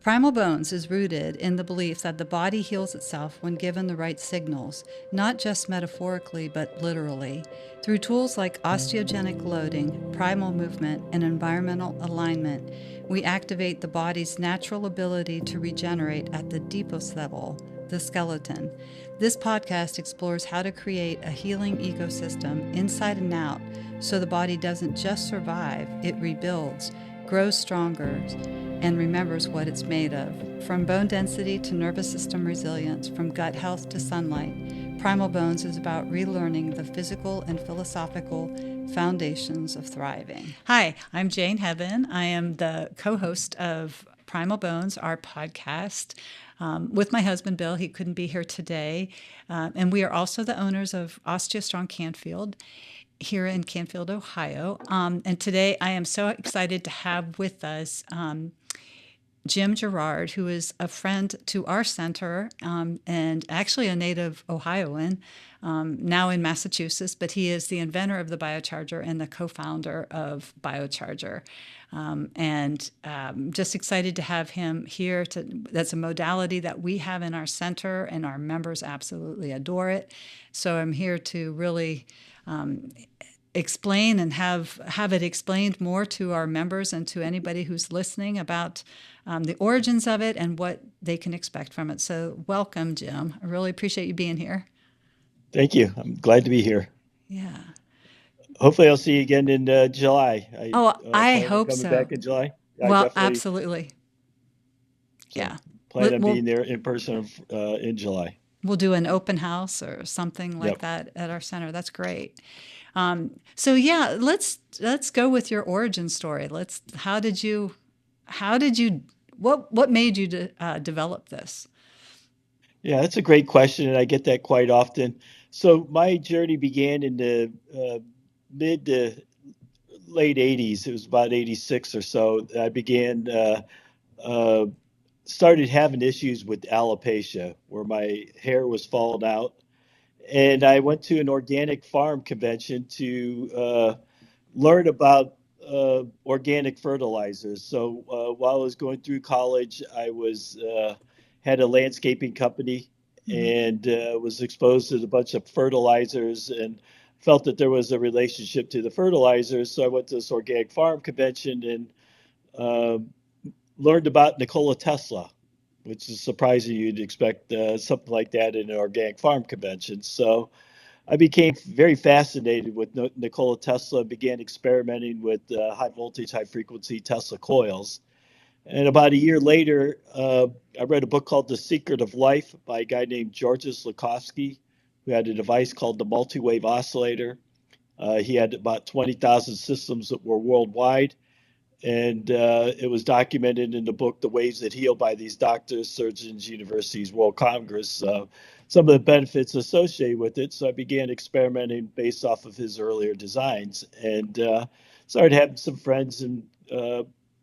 Primal Bones is rooted in the belief that the body heals itself when given the right signals, not just metaphorically, but literally. Through tools like osteogenic loading, primal movement, and environmental alignment, we activate the body's natural ability to regenerate at the deepest level, the skeleton. This podcast explores how to create a healing ecosystem inside and out so the body doesn't just survive, it rebuilds, grows stronger, and remembers what it's made of. From bone density to nervous system resilience, from gut health to sunlight, Primal Bones is about relearning the physical and philosophical foundations of thriving. Hi, I'm Jane Heaven. I am the co host of Primal Bones, our podcast. With my husband, Bill. He couldn't be here today. And we are also the owners of OsteoStrong Canfield here in Canfield, Ohio. And today I am so excited to have with us Jim Girard, who is a friend to our center and actually a native Ohioan, now in Massachusetts, but he is the inventor of the BioCharger and the co-founder of BioCharger. Just excited to have him here. That's a modality that we have in our center, and our members absolutely adore it. So I'm here to really explain and have it explained more to our members and to anybody who's listening about the origins of it and what they can expect from it. So welcome, Jim. I really appreciate you being here. Thank you. I'm glad to be here. Yeah. Hopefully, I'll see you again in July. I Oh, I plan on hope coming so. back in July. I Well, definitely absolutely. so Yeah. plan We'll, on we'll, being there in person in July. we'll do an open house or something like Yep. that at our center. That's great. So yeah, let's go with your origin story. How did you what made you develop this? Yeah, that's a great question, and I get that quite often. So my journey began in the mid to late '80s. It was about '86 or so. I began uh, started having issues with alopecia, where my hair was falling out, and I went to an organic farm convention to learn about organic fertilizers. So while I was going through college, I was had a landscaping company Mm-hmm. and was exposed to a bunch of fertilizers and felt that there was a relationship to the fertilizers. So I went to this organic farm convention and uh, learned about Nikola Tesla, which is surprising. You'd expect something like that in an organic farm convention. So I became very fascinated with Nikola Tesla, began experimenting with high voltage, high frequency Tesla coils. And about a year later, I read a book called The Secret of Life by a guy named Georges Lakhovsky, who had a device called the multi-wave oscillator. He had about 20,000 systems that were worldwide. And it was documented in the book, The Waves That Heal, by these doctors, surgeons, universities, World Congress, some of the benefits associated with it. So I began experimenting based off of his earlier designs and started having some friends and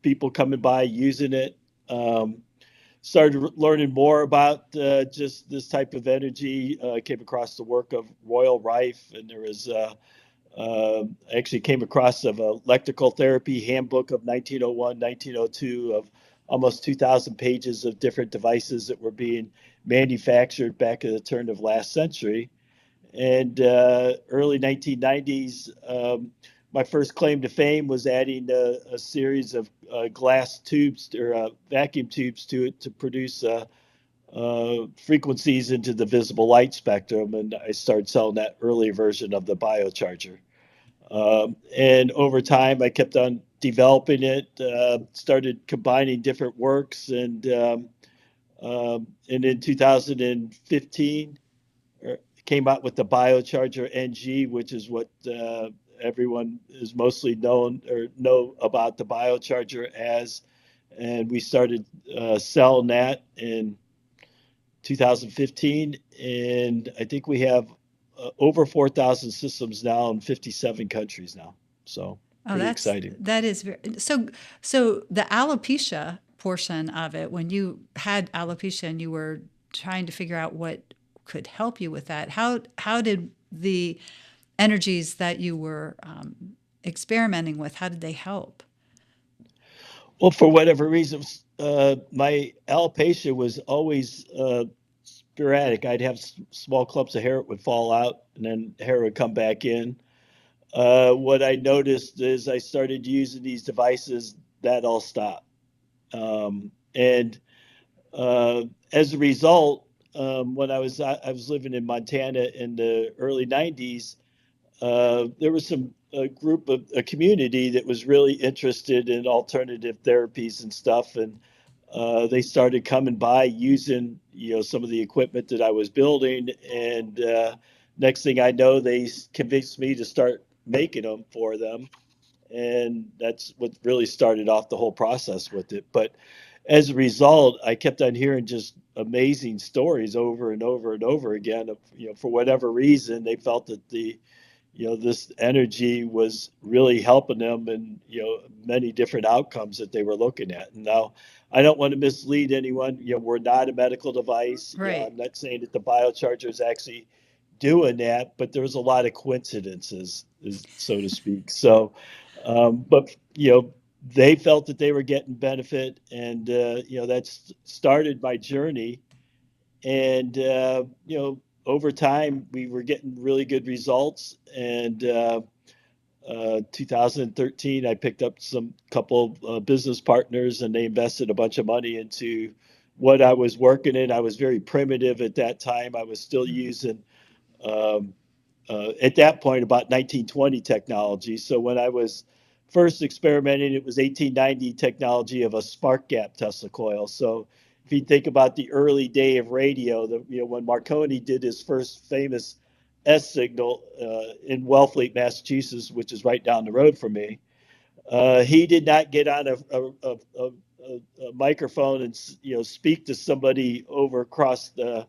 people coming by using it. Started learning more about just this type of energy. Came across the work of Royal Rife, and there was actually came across of electrical therapy handbook of 1901, 1902 of almost 2,000 pages of different devices that were being manufactured back at the turn of last century. And early 1990s, my first claim to fame was adding a series of glass tubes or vacuum tubes to it to produce frequencies into the visible light spectrum. And I started selling that early version of the BioCharger. And over time, I kept on developing it, started combining different works, and in 2015, came out with the BioCharger NG, which is what everyone is mostly known or know about the BioCharger as. And we started selling that in 2015, and I think we have over 4,000 systems now in 57 countries now. So Oh, pretty exciting. that is very so. So the alopecia portion of it, when you had alopecia and you were trying to figure out what could help you with that, how did the energies that you were experimenting with, how did they help? Well, for whatever reason, My alopecia was always sporadic. I'd have small clumps of hair that would fall out, and then hair would come back in. What I noticed is I started using these devices, that all stopped. And as a result, when I was living in Montana in the early '90s, there was a group of a community that was really interested in alternative therapies and stuff, and they started coming by using some of the equipment that I was building, and next thing I know, they convinced me to start making them for them, and that's what really started off the whole process with it. But as a result, I kept on hearing just amazing stories over and over and over again of, for whatever reason, they felt that this energy was really helping them and, many different outcomes that they were looking at. And now I don't want to mislead anyone. We're not a medical device. Right. I'm not saying that the biocharger is actually doing that, but there's a lot of coincidences, so to speak. So, but they felt that they were getting benefit, and that's started my journey. And over time, we were getting really good results. And 2013, I picked up some couple business partners, and they invested a bunch of money into what I was working in. I was very primitive at that time. I was still using um, at that point about 1920 technology. So when I was first experimenting, it was 1890 technology of a spark gap Tesla coil. So if you think about the early day of radio, when Marconi did his first famous S signal in Wellfleet, Massachusetts, which is right down the road from me, he did not get on a microphone and speak to somebody over across the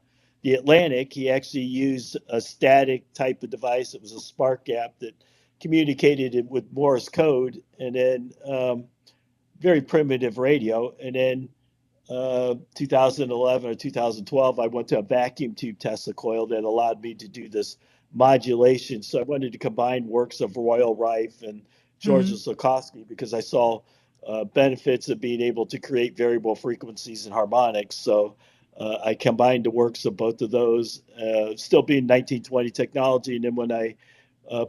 Atlantic. He actually used a static type of device. It was a spark gap that communicated it with Morse code, and then very primitive radio. And then 2011 or 2012, I went to a vacuum tube Tesla coil that allowed me to do this modulation. So I wanted to combine works of Royal Rife and George Hmm. Sikorsky because I saw benefits of being able to create variable frequencies and harmonics. So I combined the works of both of those, still being 1920 technology. And then when I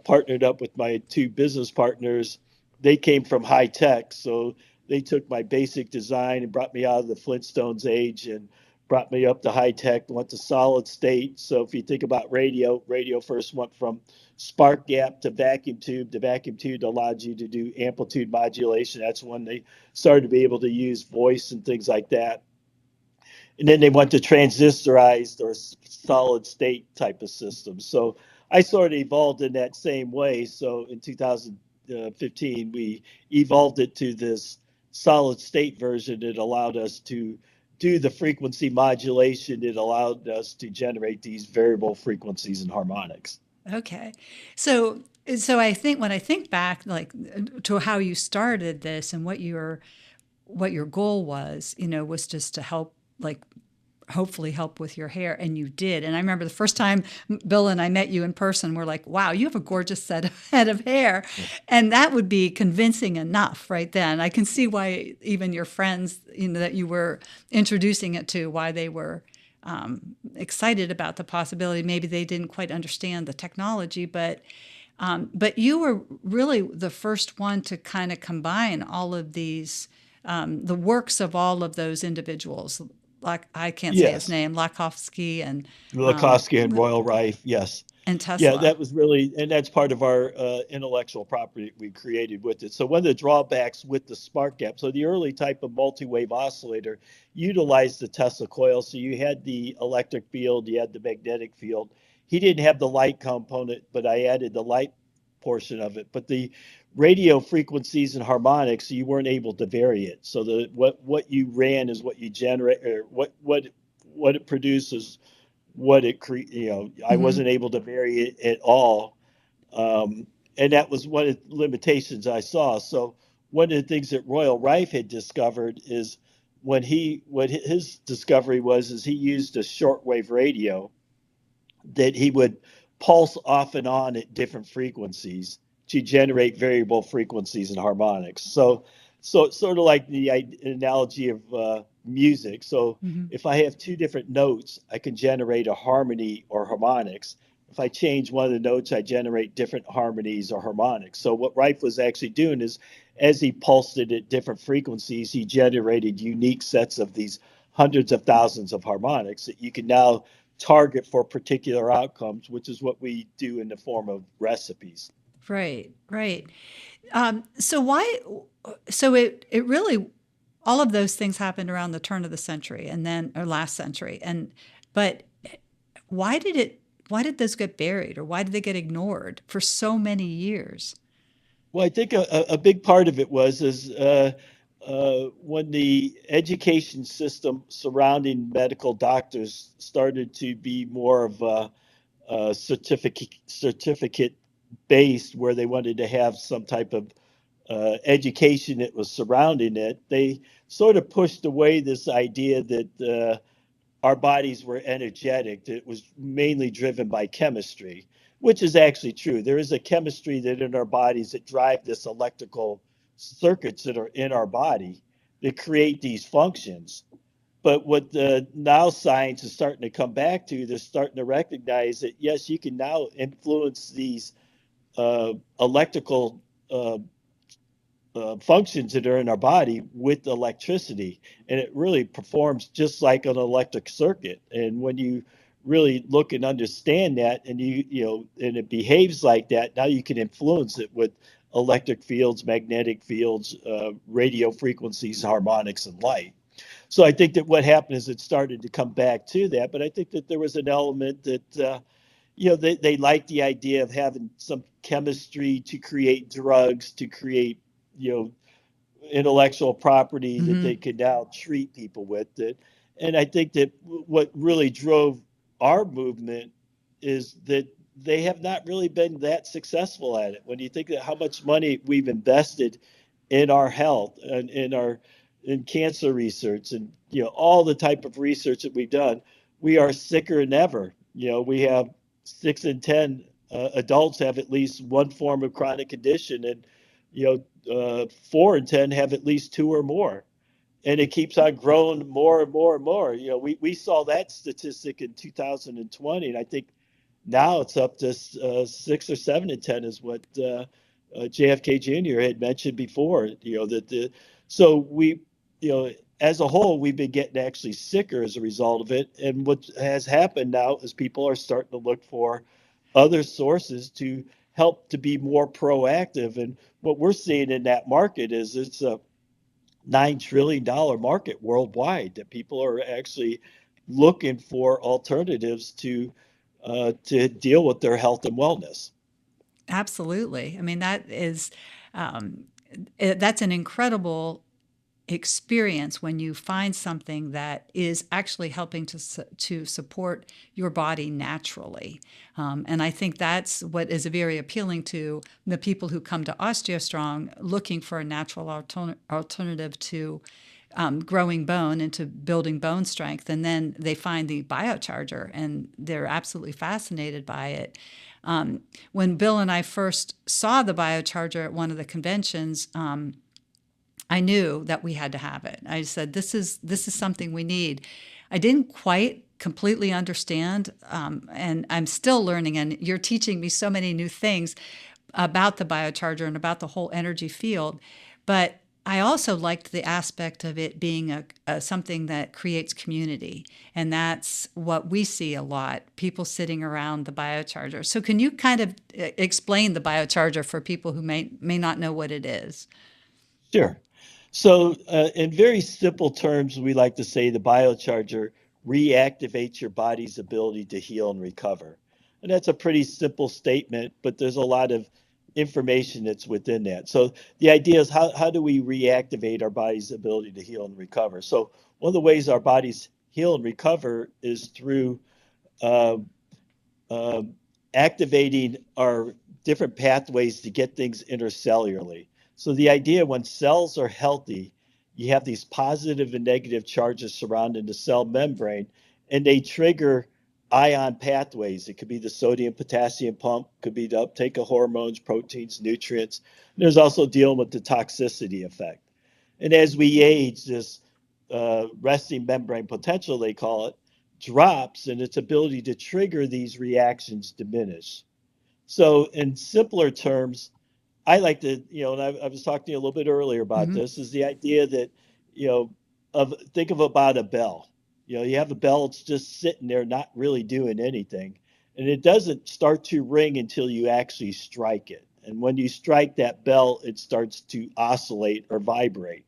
partnered up with my two business partners, they came from high tech. So they took my basic design and brought me out of the Flintstones age and brought me up to high tech, went to solid state. So if you think about radio, radio first went from spark gap to vacuum tube. The vacuum tube allowed you to do amplitude modulation. That's when they started to be able to use voice and things like that. And then they went to transistorized or solid state type of systems. So I sort of evolved in that same way. So in 2015, we evolved it to this solid state version that allowed us to do the frequency modulation. It allowed us to generate these variable frequencies and harmonics. Okay. So so I think when I think back like to how you started this and what your goal was, was just to help like hopefully help with your hair, and you did. And I remember the first time Bill and I met you in person, we're like, wow, you have a gorgeous head of hair. And that would be convincing enough right then. I can see why even your friends, that you were introducing it to, why they were excited about the possibility. Maybe they didn't quite understand the technology, but you were really the first one to kind of combine all of these, the works of all of those individuals. Like I can't say his Yes. name, Lakovsky um, Lakoski and Royal Rife, yes. and Yeah, Tesla. that was really, and that's part of our intellectual property we created with it. So one of the drawbacks with the spark gap, so the early type of multi-wave oscillator utilized the Tesla coil. So you had the electric field, you had the magnetic field. He didn't have the light component, but I added the light portion of it. But the radio frequencies and harmonics, you weren't able to vary it. So the what you ran is what you generate, or what it produces, I Hmm. wasn't able to vary it at all. Um, and that was one of the limitations I saw. So one of the things that Royal Rife had discovered is what his discovery was is he used a shortwave radio that he would pulse off and on at different frequencies to generate variable frequencies and harmonics. So So sort of like the analogy of music. So Hmm. if I have two different notes, I can generate a harmony or harmonics. If I change one of the notes, I generate different harmonies or harmonics. So what Rife was actually doing is, as he pulsed it at different frequencies, he generated unique sets of these hundreds of thousands of harmonics that you can now target for particular outcomes, which is what we do in the form of recipes. Right, right. So why? So it really, all of those things happened around the turn of the century, and then or last century, and but why did it? Why did those get buried, or why did they get ignored for so many years? Well, I think a big part of it was is when the education system surrounding medical doctors started to be more of a certificate based, where they wanted to have some type of education that was surrounding it. They sort of pushed away this idea that our bodies were energetic. It was mainly driven by chemistry, which is actually true. There is a chemistry that in our bodies that drive this electrical circuits that are in our body that create these functions. But what the now science is starting to come back to, they're starting to recognize that yes, you can now influence these electrical functions that are in our body with electricity, and it really performs just like an electric circuit. And when you really look and understand that, and and it behaves like that, now you can influence it with electric fields, magnetic fields, radio frequencies, harmonics, and light. So I think that what happened is it started to come back to that, but I think that there was an element that they like the idea of having some chemistry to create drugs, to create, you know, intellectual property that Hmm. they could now treat people with. That, and I think that what really drove our movement is that they have not really been that successful at it. When you think of how much money we've invested in our health and in cancer research and all the type of research that we've done, we are sicker than ever. We have 6 in 10 adults have at least one form of chronic condition, and 4 in 10 have at least two or more, and it keeps on growing more and more and more. We saw that statistic in 2020, and I think now it's up to 6 or 7 in 10 is what JFK Jr. had mentioned before. So we, as a whole, we've been getting actually sicker as a result of it. And what has happened now is people are starting to look for other sources to help to be more proactive. And what we're seeing in that market is it's a $9 trillion market worldwide that people are actually looking for alternatives to deal with their health and wellness. Absolutely. I mean, um, that's an incredible experience when you find something that is actually helping to support your body naturally. And I think that's what is very appealing to the people who come to OsteoStrong looking for a natural alternative to growing bone and to building bone strength. And then they find the biocharger and they're absolutely fascinated by it. When Bill and I first saw the biocharger at one of the conventions, I knew that we had to have it. I said, "This is something we need." I didn't quite completely understand, and I'm still learning. And you're teaching me so many new things about the biocharger and about the whole energy field. But I also liked the aspect of it being a something that creates community, and that's what we see a lot: people sitting around the biocharger. So, can you kind of explain the biocharger for people who may not know what it is? Sure. So, in very simple terms, we like to say the biocharger reactivates your body's ability to heal and recover. And that's a pretty simple statement, but there's a lot of information that's within that. So, the idea is how do we reactivate our body's ability to heal and recover? So, one of the ways our bodies heal and recover is through uh, um, activating our different pathways to get things intercellularly. So the idea when cells are healthy, you have these positive and negative charges surrounding the cell membrane, and they trigger ion pathways. It could be the sodium potassium pump, could be the uptake of hormones, proteins, nutrients. There's also dealing with the toxicity effect. And as we age, this resting membrane potential, they call it, drops, and its ability to trigger these reactions diminish. So, in simpler terms, I like to, and I was talking to you a little bit earlier about Hmm. this, is the idea that, you know, think of about a bell. You have a bell, it's just sitting there, not really doing anything. And it doesn't start to ring until you actually strike it. And when you strike that bell, it starts to oscillate or vibrate.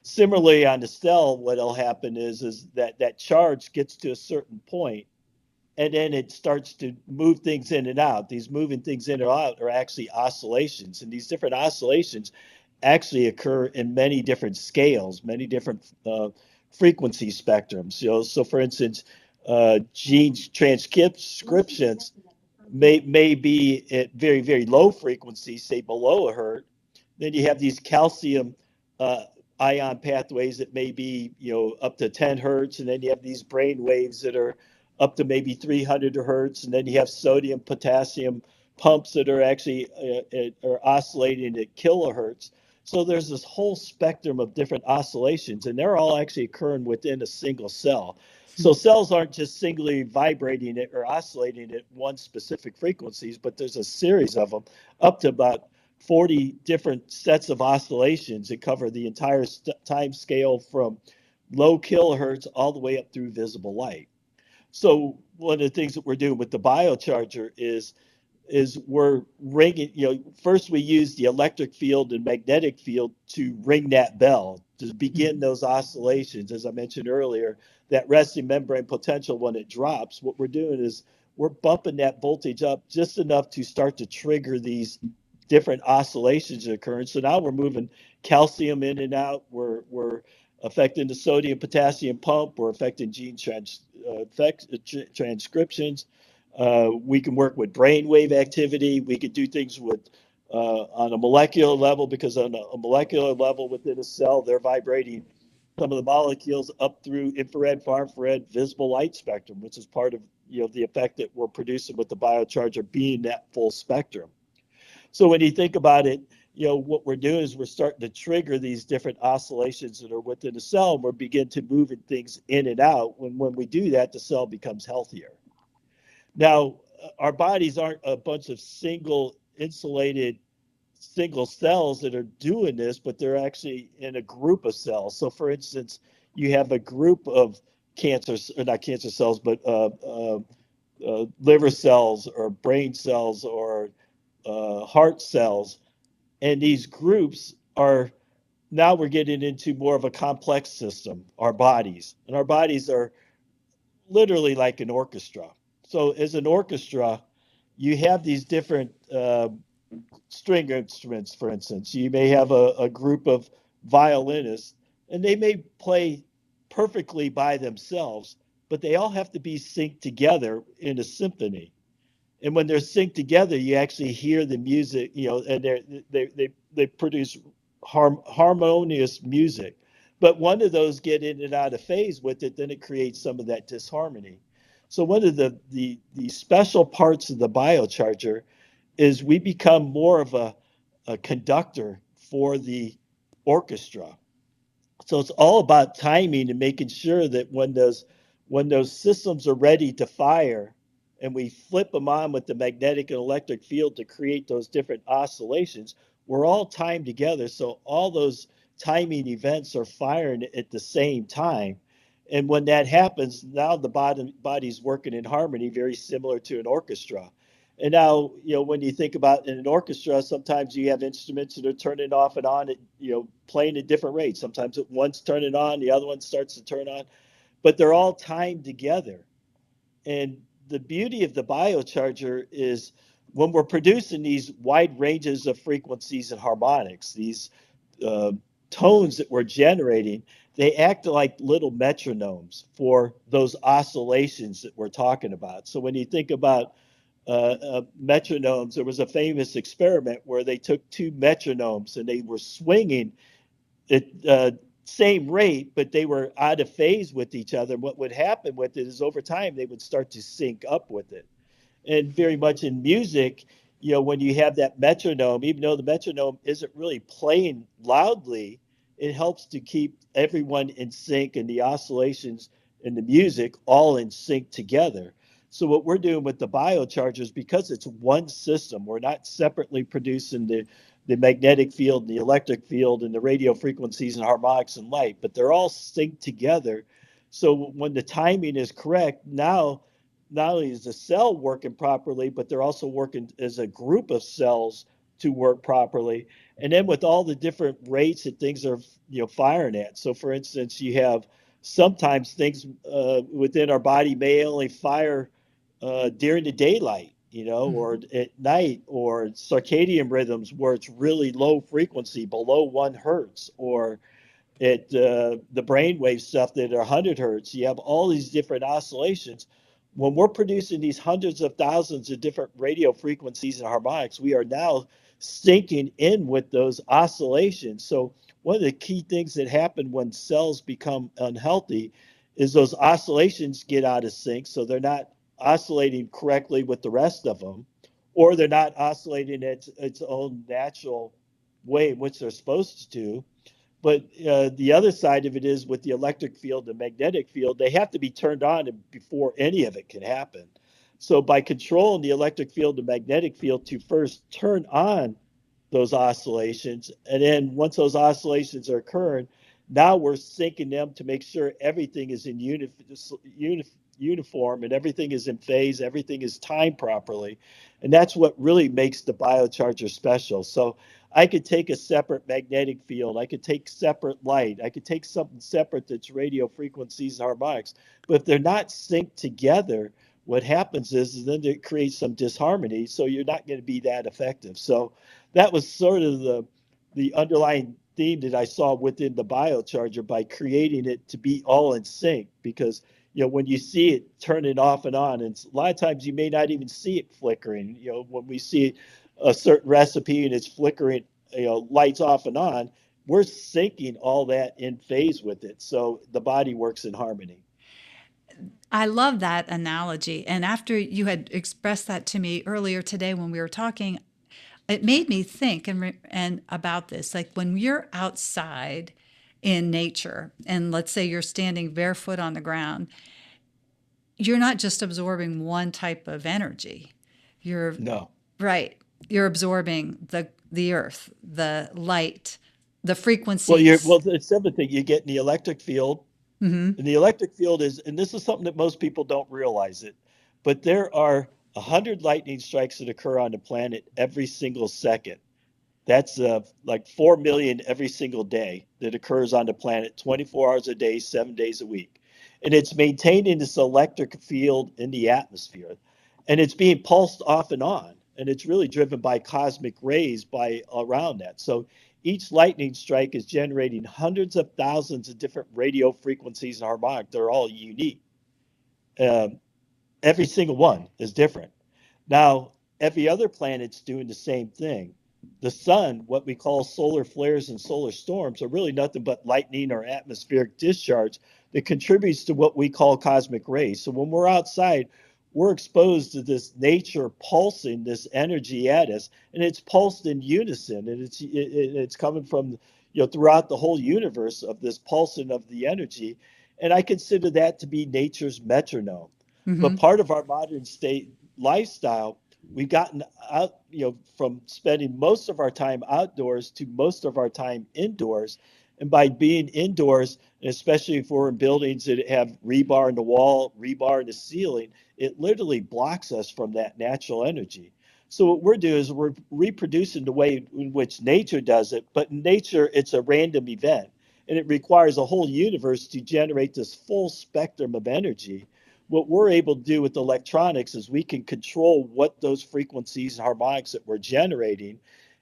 Similarly, on the cell, what'll happen is that that charge gets to a certain point, and then it starts to move things in and out. These moving things in or out are actually oscillations, and these different oscillations actually occur in many different scales, many different frequency spectrums. So for instance, gene transcriptions may be at very, very low frequencies, say below a hertz. Then you have these calcium uh, ion pathways that may be, up to 10 hertz, and then you have these brain waves that are up to maybe 300 hertz, and then you have sodium potassium pumps that are actually are oscillating at kilohertz. So there's this whole spectrum of different oscillations, and they're all actually occurring within a single cell. So cells aren't just singly vibrating it or oscillating at one specific frequencies, but there's a series of them, up to about 40 different sets of oscillations that cover the entire time scale from low kilohertz all the way up through visible light. So one of the things that we're doing with the biocharger is we're ringing, first we use the electric field and magnetic field to ring that bell, to begin Hmm. those oscillations. As I mentioned earlier, that resting membrane potential, when it drops, what we're doing is we're bumping that voltage up just enough to start to trigger these different oscillations occurring. So now we're moving calcium in and out. We're affecting the sodium potassium pump. We're affecting gene transcriptions. We can work with brainwave activity. We could do things with on a molecular level, because on a molecular level within a cell, they're vibrating some of the molecules up through infrared, far infrared, visible light spectrum, which is part of the effect that we're producing with the biocharger being that full spectrum. So when you think about it, what we're doing is we're starting to trigger these different oscillations that are within the cell, and we're beginning to moving things in and out. When we do that, the cell becomes healthier. Now, our bodies aren't a bunch of single insulated single cells that are doing this, but they're actually in a group of cells. So, for instance, you have a group of cancer, or not cancer cells, but liver cells or brain cells or heart cells. And these groups are, now we're getting into more of a complex system, our bodies. And our bodies are literally like an orchestra. So, as an orchestra, you have these different string instruments, for instance. You may have a group of violinists, and they may play perfectly by themselves, but they all have to be synced together in a symphony. And when they're synced together, you actually hear the music, and they produce harmonious music. But one of those get in and out of phase with it, then it creates some of that disharmony. So one of the special parts of the biocharger is we become more of a conductor for the orchestra. So it's all about timing and making sure that when those systems are ready to fire, and we flip them on with the magnetic and electric field to create those different oscillations, we're all timed together. So all those timing events are firing at the same time. And when that happens, now the body's working in harmony, very similar to an orchestra. And now, when you think about in an orchestra, sometimes you have instruments that are turning off and on, at, playing at different rates. Sometimes one's turning on, the other one starts to turn on, but they're all timed together. And the beauty of the biocharger is when we're producing these wide ranges of frequencies and harmonics, these uh, tones that we're generating, they act like little metronomes for those oscillations that we're talking about. So when you think about metronomes, there was a famous experiment where they took two metronomes and they were swinging at same rate, but they were out of phase with each other. And what would happen with it is over time they would start to sync up with it. And very much in music, when you have that metronome, even though the metronome isn't really playing loudly, it helps to keep everyone in sync and the oscillations and the music all in sync together. So what we're doing with the biochargers, because it's one system, we're not separately producing the magnetic field, the electric field, and the radio frequencies and harmonics and light, but they're all synced together. So when the timing is correct, now not only is the cell working properly, but they're also working as a group of cells to work properly. And then with all the different rates that things are, firing at. So for instance, you have sometimes things within our body may only fire during the daylight, or Mhm. at night, or circadian rhythms where it's really low frequency, below 1 hertz, or at the brainwave stuff that are 100 hertz. You have all these different oscillations. When we're producing these hundreds of thousands of different radio frequencies and harmonics, we are now syncing in with those oscillations. So one of the key things that happen when cells become unhealthy is those oscillations get out of sync. So they're not oscillating correctly with the rest of them, or they're not oscillating at its own natural way in which they're supposed to. But the other side of it is with the electric field and magnetic field, they have to be turned on before any of it can happen. So by controlling the electric field and magnetic field to first turn on those oscillations, and then once those oscillations are occurring, now we're syncing them to make sure everything is in uniform and everything is in phase, everything is timed properly. And that's what really makes the biocharger special. So I could take a separate magnetic field. I could take separate light. I could take something separate that's radio frequencies and harmonics. But if they're not synced together, what happens is then it creates some disharmony. So you're not going to be that effective. So that was sort of the underlying theme that I saw within the biocharger by creating it to be all in sync. Because when you see it turning off and on, and a lot of times you may not even see it flickering. When we see a certain recipe and it's flickering, lights off and on, we're syncing all that in phase with it. So the body works in harmony. I love that analogy. And after you had expressed that to me earlier today when we were talking, it made me think and about this. Like when you're outside in nature, and let's say you're standing barefoot on the ground, you're not just absorbing one type of energy. You're No. right. You're absorbing the earth, the light, the Well, frequencies. it's everything. You get in the electric field, Hmm. and the electric field is, and this is something that most people don't realize it, but there are 100 lightning strikes that occur on the planet every single second. That's like 4 million every single day that occurs on the planet, 24 hours a day, 7 days a week. And it's maintaining this electric field in the atmosphere. And it's being pulsed off and on. And it's really driven by cosmic rays by around that. So each lightning strike is generating hundreds of thousands of different radio frequencies and harmonic. They're all unique. Um, every single one is different. Now, every other planet's doing the same thing. The sun, what we call solar flares and solar storms, are really nothing but lightning or atmospheric discharge that contributes to what we call cosmic rays. So when we're outside, we're exposed to this nature pulsing this energy at us, and it's pulsed in unison, and it's coming from throughout the whole universe of this pulsing of the energy, and I consider that to be nature's metronome. But Hmm. part of our modern state lifestyle, we've gotten out, from spending most of our time outdoors to most of our time indoors. And by being indoors, and especially if we're in buildings that have rebar in the wall, rebar in the ceiling, it literally blocks us from that natural energy. So what we're doing is we're reproducing the way in which nature does it, but in nature, it's a random event. And it requires a whole universe to generate this full spectrum of energy. What we're able to do with electronics is we can control what those frequencies and harmonics that we're generating.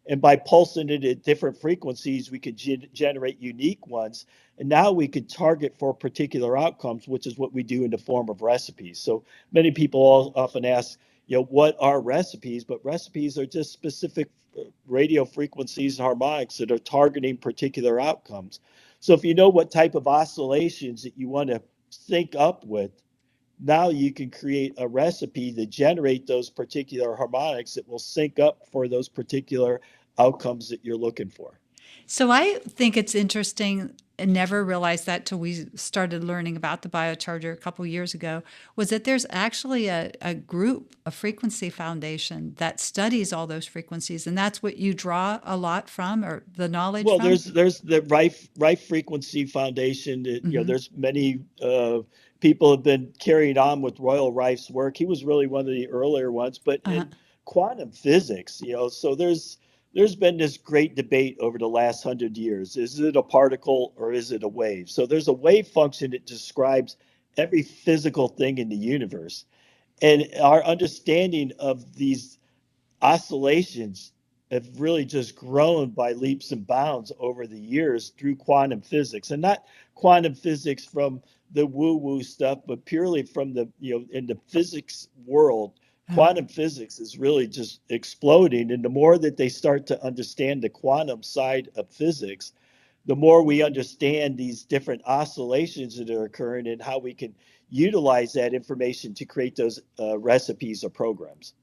And by pulsing it at different frequencies, we could generate unique ones. And now we could target for particular outcomes, which is what we do in the form of recipes. So many people often ask, what are recipes? But recipes are just specific radio frequencies and harmonics that are targeting particular outcomes. So if you know what type of oscillations that you want to sync up with, now you can create a recipe to generate those particular harmonics that will sync up for those particular outcomes that you're looking for. So I think it's interesting. I never realized that till we started learning about the biocharger a couple years ago, was that there's actually a group, a frequency foundation that studies all those frequencies. And that's what you draw a lot from or the knowledge Well, from? there's the Rife Frequency Foundation. Mm-hmm. There's many people have been carrying on with Royal Rife's work. He was really one of the earlier ones, but Uh-huh. in quantum physics, so there's been this great debate over the last 100 years. Is it a particle or is it a wave? So there's a wave function that describes every physical thing in the universe, and our understanding of these oscillations have really just grown by leaps and bounds over the years through quantum physics, and not quantum physics from the woo woo stuff, but purely from in the physics world. Uh-huh. Quantum physics is really just exploding. And the more that they start to understand the quantum side of physics, the more we understand these different oscillations that are occurring and how we can utilize that information to create those recipes or programs.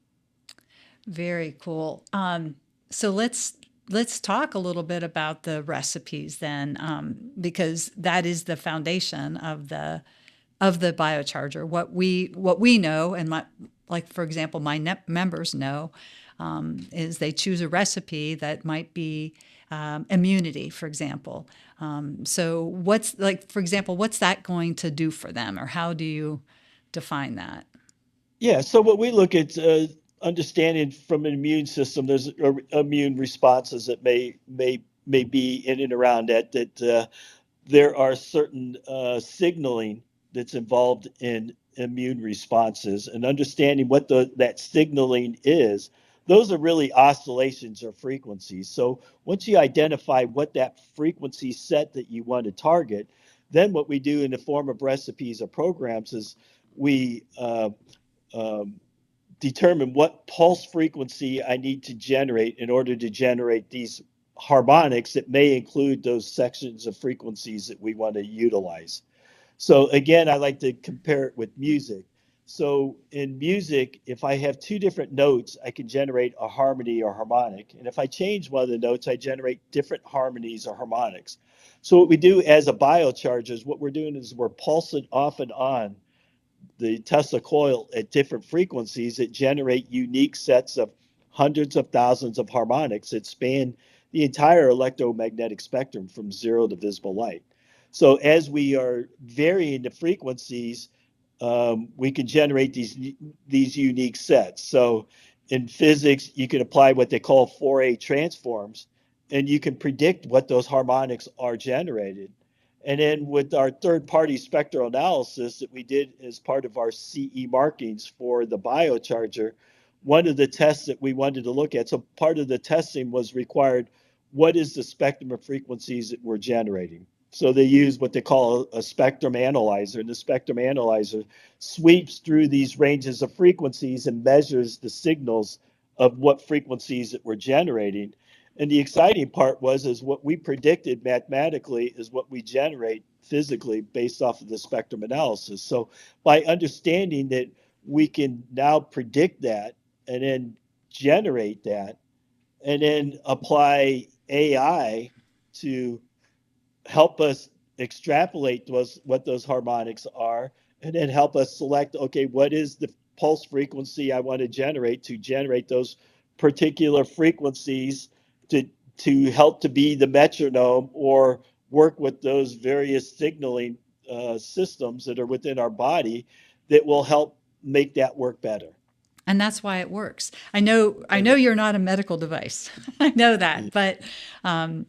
Very cool. So let's talk a little bit about the recipes then, because that is the foundation of the biocharger. What we know, and my like for example, my members know, is they choose a recipe that might be immunity, for example. So what's like for example, what's that going to do for them, or how do you define that? Yeah, so what we look at understanding from an immune system, there's immune responses that may be in and around that there are certain signaling that's involved in immune responses, and understanding what that signaling is. Those are really oscillations or frequencies. So once you identify what that frequency set that you want to target, then what we do in the form of recipes or programs is we um, determine what pulse frequency I need to generate in order to generate these harmonics that may include those sections of frequencies that we want to utilize. So again, I like to compare it with music. So in music, if I have two different notes, I can generate a harmony or harmonic. And if I change one of the notes, I generate different harmonies or harmonics. So what we do as a biocharger is what we're doing is we're pulsing off and on the Tesla coil at different frequencies that generate unique sets of hundreds of thousands of harmonics that span the entire electromagnetic spectrum from zero to visible light. So as we are varying the frequencies, we can generate these unique sets. So in physics, you can apply what they call Fourier transforms, and you can predict what those harmonics are generated. And then with our third party spectral analysis that we did as part of our CE markings for the biocharger, one of the tests that we wanted to look at, so part of the testing was required, what is the spectrum of frequencies that we're generating? So they use what they call a spectrum analyzer, and the spectrum analyzer sweeps through these ranges of frequencies and measures the signals of what frequencies that we're generating. And the exciting part was is what we predicted mathematically is what we generate physically based off of the spectrum analysis. So by understanding that we can now predict that and then generate that and then apply AI to help us extrapolate what those harmonics are, and then help us select, okay, what is the pulse frequency I want to generate those particular frequencies to help to be the metronome or work with those various signaling systems that are within our body that will help make that work better. And that's why it works. I know And you're not a medical device. I know that, um,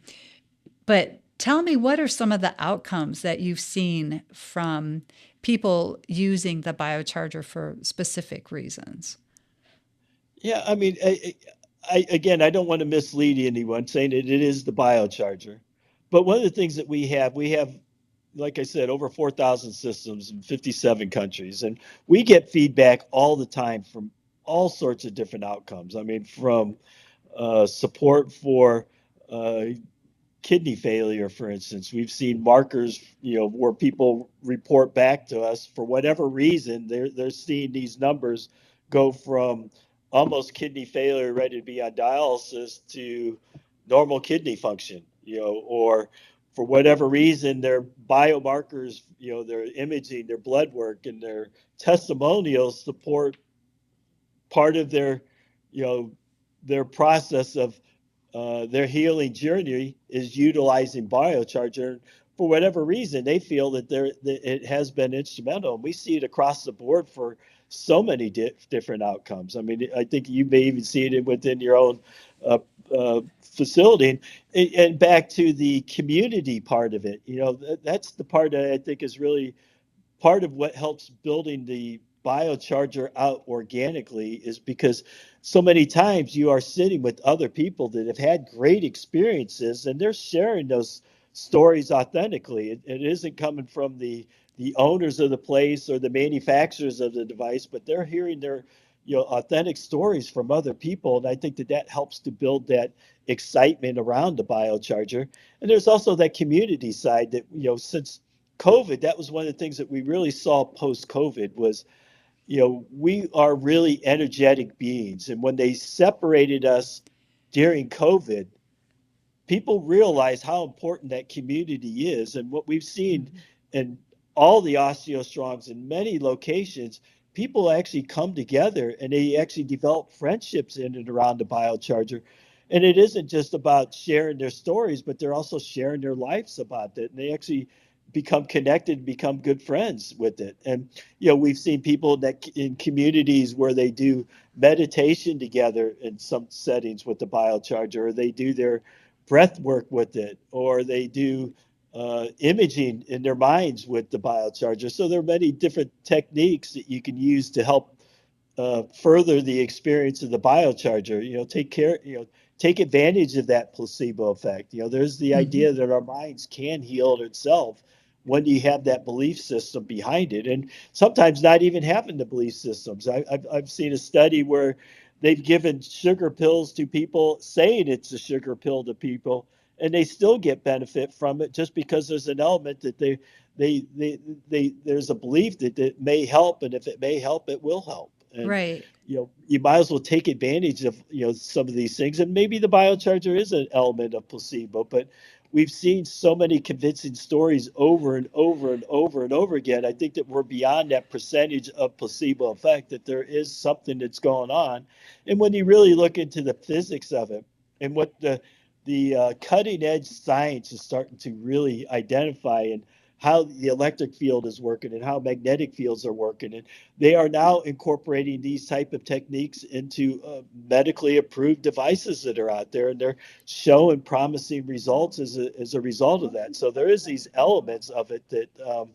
but tell me, what are some of the outcomes that you've seen from people using the biocharger for specific reasons? yeah, I mean, again, I don't want to mislead anyone saying that it is the biocharger, but one of the things that we have, like I said, over 4,000 systems in 57 countries, and we get feedback all the time from all sorts of different outcomes. I mean, from support for uh, kidney failure, for instance. We've seen markers, where people report back to us for whatever reason, they're seeing these numbers go from almost kidney failure, ready to be on dialysis, to normal kidney function. or for whatever reason, their biomarkers, their imaging, their blood work, and their testimonials support part of you know, their process of their healing journey is utilizing BioCharger. For whatever reason, they feel that it has been instrumental. And we see it across the board for so many different outcomes. I mean, I think you may even see it within your own uh, facility. And back to the community part of it, that's the part that I think is really part of what helps building the biocharger out organically, is because so many times you are sitting with other people that have had great experiences and they're sharing those stories authentically. It isn't coming from the owners of the place or the manufacturers of the device, but they're hearing their authentic stories from other people, and I think that helps to build that excitement around the biocharger. And there's also that community side that since COVID, that was one of the things that we really saw post COVID was, we are really energetic beings. And when they separated us during COVID, people realize how important that community is. And what we've seen in all the osteostrongs in many locations, people actually come together and they actually develop friendships in and around the biocharger. And it isn't just about sharing their stories, but they're also sharing their lives about it. And they actually become connected, become good friends with it. And we've seen people that in communities where they do meditation together in some settings with the biocharger, or they do their breath work with it, or they do imaging in their minds with the biocharger. So there are many different techniques that you can use to help further the experience of the biocharger. Take advantage of that placebo effect. There's the Mm-hmm. idea that our minds can heal itself when you have that belief system behind it, and sometimes not even having the belief systems. I've seen a study where they've given sugar pills to people, saying it's a sugar pill to people, and they still get benefit from it just because there's an element that there's a belief that it may help, and if it may help, it will help. And Right. you might as well take advantage of some of these things. And maybe the biocharger is an element of placebo, but we've seen so many convincing stories over and over and over and over again. I think that we're beyond that percentage of placebo effect, that there is something that's going on. And when you really look into the physics of it and what the cutting edge science is starting to really identify, and how the electric field is working and how magnetic fields are working, and they are now incorporating these type of techniques into medically approved devices that are out there, and they're showing promising results as a result of that. So there is these elements of it that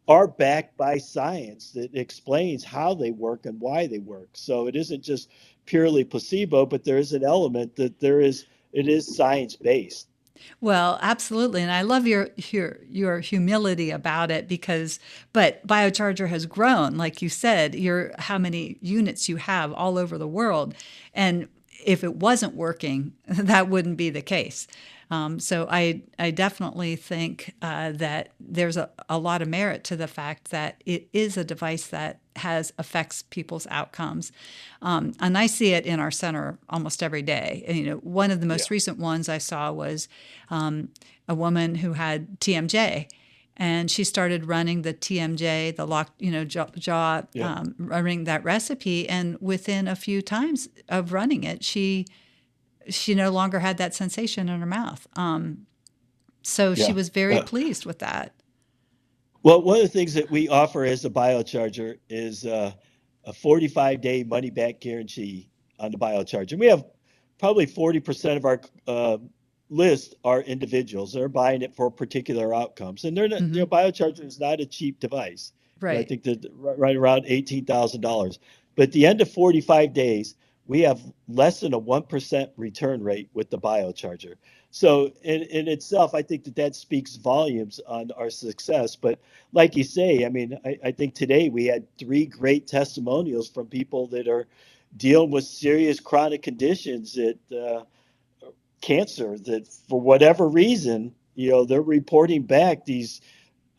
are backed by science that explains how they work and why they work. So it isn't just purely placebo, but there is an element that it is science based. Well, absolutely, and I love your humility about it, because but BioCharger has grown, like you said, your how many units you have all over the world, and if it wasn't working, that wouldn't be the case. So I definitely think that there's a lot of merit to the fact that it is a device that has affects people's outcomes, and I see it in our center almost every day. And, one of the Yeah. most recent ones I saw was a woman who had TMJ, and she started running the TMJ, the lock, jaw, Yeah. running that recipe, and within a few times of running it, she no longer had that sensation in her mouth. So she Yeah. was very Uh, pleased with that. Well, one of the things that we offer as a biocharger is a 45-day money back guarantee on the biocharger. We have probably 40% of our list are individuals. They're buying it for particular outcomes. And they're not, Hmm. biocharger is not a cheap device. I Right. think that right around $18,000. But at the end of 45 days, we have less than a 1% return rate with the biocharger. So in itself, I think that speaks volumes on our success. But like you say, I mean, I think today we had three great testimonials from people that are dealing with serious chronic conditions, that cancer, that for whatever reason, they're reporting back these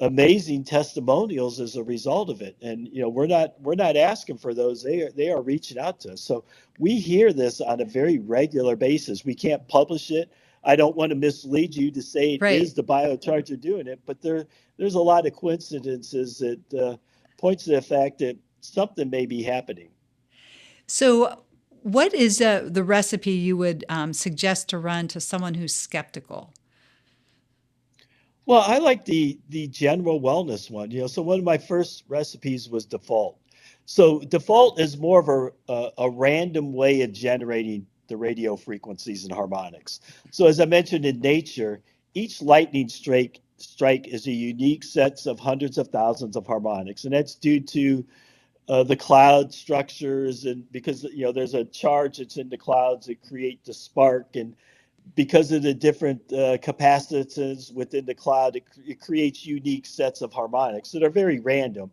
amazing testimonials as a result of it. And we're not asking for those. They are reaching out to us. So we hear this on a very regular basis. We can't publish it. I don't want to mislead you to say it Right. is the BioCharger doing it, but there's a lot of coincidences that points to the fact that something may be happening. So, what is the recipe you would suggest to run to someone who's skeptical? Well, I like the general wellness one. So one of my first recipes was default. So default is more of a random way of generating the radio frequencies and harmonics. So as I mentioned in nature, each lightning strike is a unique set of hundreds of thousands of harmonics, and that's due to the cloud structures, and because there's a charge that's in the clouds that create the spark, and because of the different capacitances within the cloud, it creates unique sets of harmonics that are very random.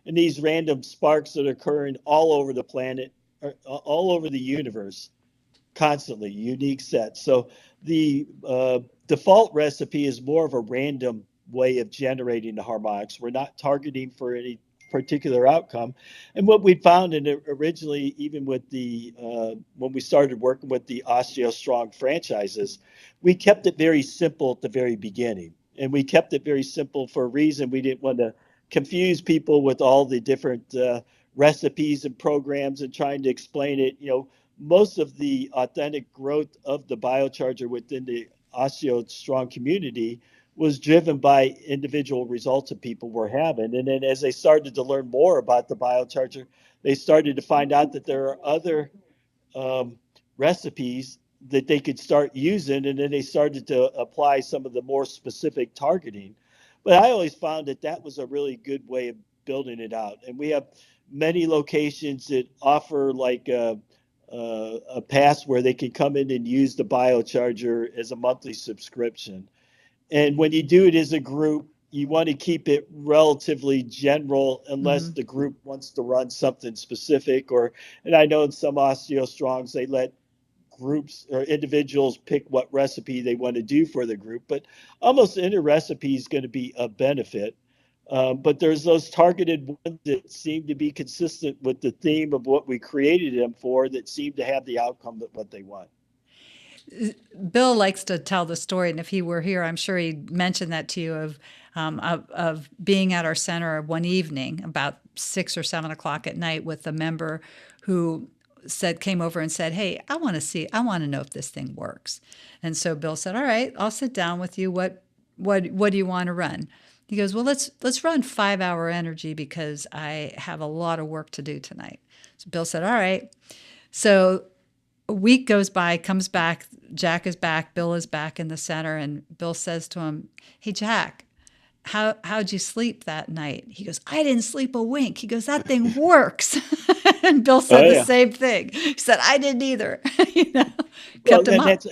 And these random sparks that are occurring all over the planet, or all over the universe, constantly, unique sets. So the default recipe is more of a random way of generating the harmonics. We're not targeting for any particular outcome. And what we found, and originally, even with the when we started working with the Osteo Strong franchises, we kept it very simple at the very beginning. And we kept it very simple for a reason. We didn't want to confuse people with all the different recipes and programs and trying to explain it. Most of the authentic growth of the biocharger within the osteo strong community was driven by individual results that people were having. And then as they started to learn more about the biocharger, they started to find out that there are other um, recipes that they could start using, and then they started to apply some of the more specific targeting. But I always found that that was a really good way of building it out. And we have many locations that offer like a pass where they can come in and use the biocharger as a monthly subscription. And when you do it as a group, you want to keep it relatively general unless Hmm. the group wants to run something specific. And I know in some osteo strongs, they let groups or individuals pick what recipe they want to do for the group, but almost any recipe is going to be a benefit. But there's those targeted ones that seem to be consistent with the theme of what we created them for, that seem to have the outcome that what they want. Bill likes to tell the story, and if he were here, I'm sure he'd mention that to you of being at our center one evening about 6 or 7 o'clock at night with a member who came over and said, "Hey, I want to know if this thing works." And so Bill said, "All right, I'll sit down with you. What do you want to run?" He goes, "Well, let's run 5 hour energy because I have a lot of work to do tonight." So Bill said, "All right." So a week goes by, comes back, Jack is back, Bill is back in the center, and Bill says to him, "Hey Jack, how'd you sleep that night?" He goes, "I didn't sleep a wink." He goes, "That thing works." And Bill Oh said the yeah. same thing. He said, "I didn't either." you know, Well, kept him up.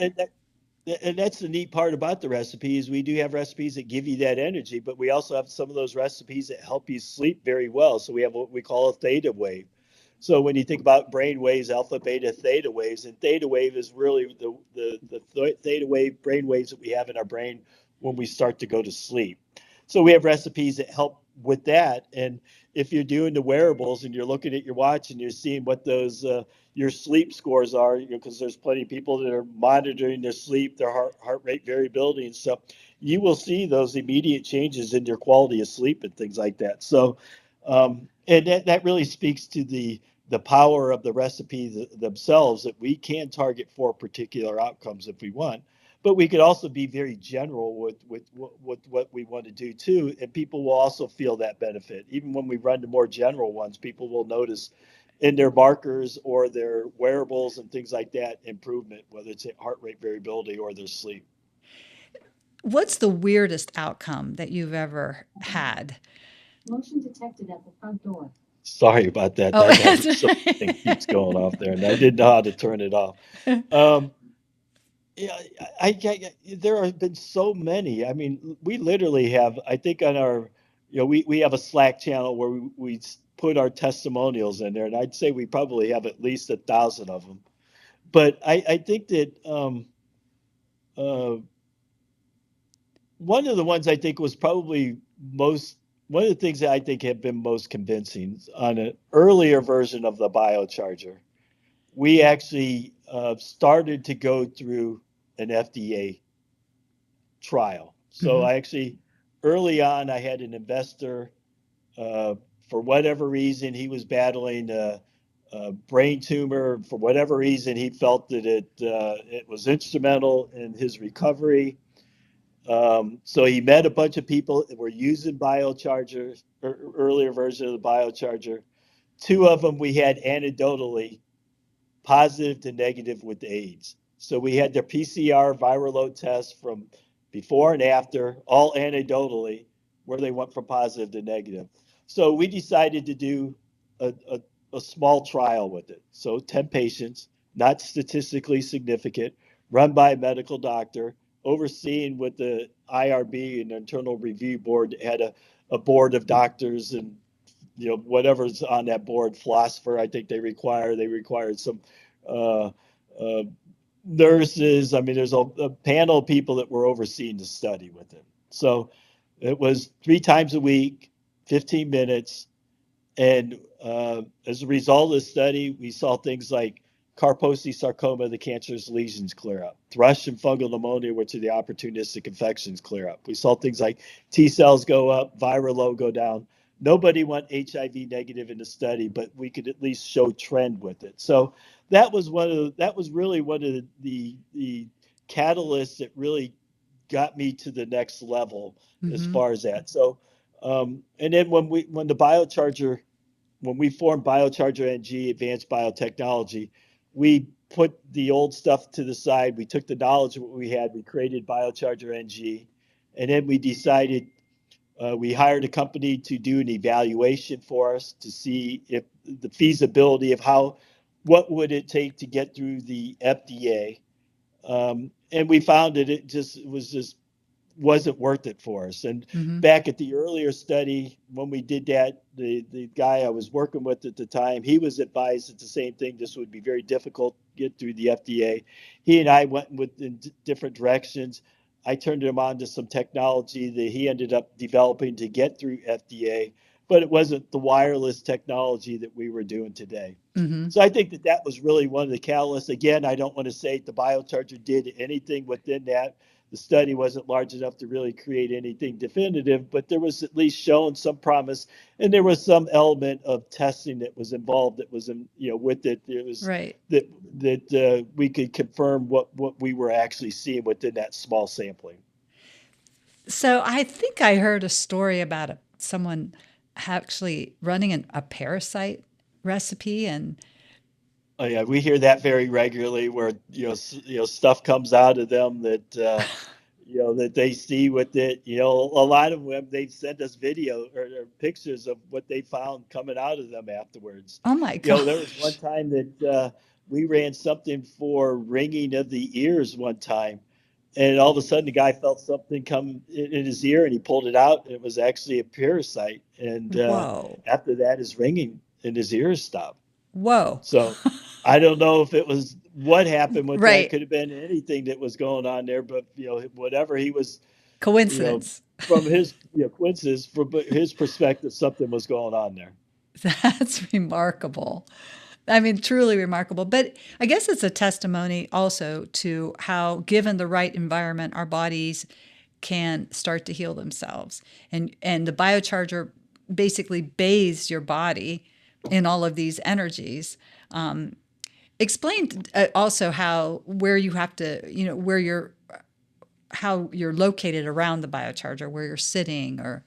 and that's the neat part about the recipes. We do have recipes that give you that energy, but we also have some of those recipes that help you sleep very well. So we have what we call a theta wave. So when you think about brain waves, alpha, beta, theta waves, and theta wave is really the theta wave brain waves that we have in our brain when we start to go to sleep. So we have recipes that help with that. And if you're doing the wearables and you're looking at your watch and you're seeing what those your sleep scores are, because there's plenty of people that are monitoring their sleep, their heart rate variability and stuff, you will see those immediate changes in your quality of sleep and things like that. So, and that really speaks to the power of the recipe themselves, that we can target for particular outcomes if we want, but we could also be very general with what we want to do too, and people will also feel that benefit. Even when we run the more general ones, people will notice in their markers or their wearables and things like that improvement, whether it's heart rate variability or their sleep. What's the weirdest outcome that you've ever had? Motion detected at the front door. Sorry about that. Oh, That that's has something keeps going off there, and I didn't know how to turn it off. right. Um, yeah, there have been so many. I mean, we literally have, I think on our, we have a Slack channel where we put our testimonials in there, and I'd say we probably have at least 1,000 of them. But I think that uh, one of the ones I think was probably one of the things that I think have been most convincing on an earlier version of the biocharger, we actually started to go through an FDA trial. So Mm-hmm. I actually, early on, I had an investor, uh, for whatever reason, he was battling a brain tumor. For whatever reason, he felt that it was instrumental in his recovery. So he met a bunch of people that were using BioCharger, or earlier version of the BioCharger. Two of them we had anecdotally positive to negative with AIDS. So we had their PCR viral load tests from before and after, all anecdotally, where they went from positive to negative. So we decided to do a small trial with it. So 10 patients, not statistically significant, run by a medical doctor, overseen with the IRB, an internal review board, had a board of doctors and whatever's on that board, philosopher, I think they required some uh, uh, nurses. I mean, there's a panel of people that were overseeing the study with it. So it was 3 times a week, 15 minutes. And as a result of the study, we saw things like Kaposi sarcoma, the cancerous lesions clear up. Thrush and fungal pneumonia, which are the opportunistic infections, clear up. We saw things like T cells go up, viral load go down. Nobody went HIV negative in the study, but we could at least show trend with it. So that was really one of the catalysts that really got me to the next level as Mm-hmm. far as that. So and then when we formed BioCharger NG, Advanced Biotechnology, we put the old stuff to the side. We took the knowledge of what we had. We created BioCharger NG, and then we decided we hired a company to do an evaluation for us to see if the feasibility of what would it take to get through the FDA. And we found that it was just wasn't worth it for us. And Mm-hmm. back at the earlier study, when we did that, the guy I was working with at the time, he was advised that the same thing. This would be very difficult to get through the FDA. He and I went in different directions. I turned him on to some technology that he ended up developing to get through FDA, but it wasn't the wireless technology that we were doing today. Mm-hmm. So I think that was really one of the catalysts. Again, I don't want to say the BioCharger did anything within that. The study wasn't large enough to really create anything definitive, but there was at least shown some promise, and there was some element of testing that was involved that was with it. There was Right. that we could confirm what we were actually seeing within that small sampling. So I think I heard a story about someone actually running a parasite recipe and Oh yeah, we hear that very regularly, where stuff comes out of them that that they see with it. A lot of them, they send us video or pictures of what they found coming out of them afterwards. oh my There was one gosh. time that we ran something for ringing of the ears one time, and all of a sudden the guy felt something come in his ear, and he pulled it out, and it was actually a parasite. And Whoa. after that, his ringing in his ears stopped. Whoa. So I don't know if it was what happened with that. Right. Could have been anything that was going on there, but whatever he was, you know, Coincidence. from his coincidence, from his perspective, something was going on there. That's remarkable. I mean, truly remarkable. But I guess it's a testimony also to how, given the right environment, our bodies can start to heal themselves. And the biocharger basically bathes your body in all of these energies. Explain also how where you have to, where you're how you're located around the biocharger, where you're sitting, or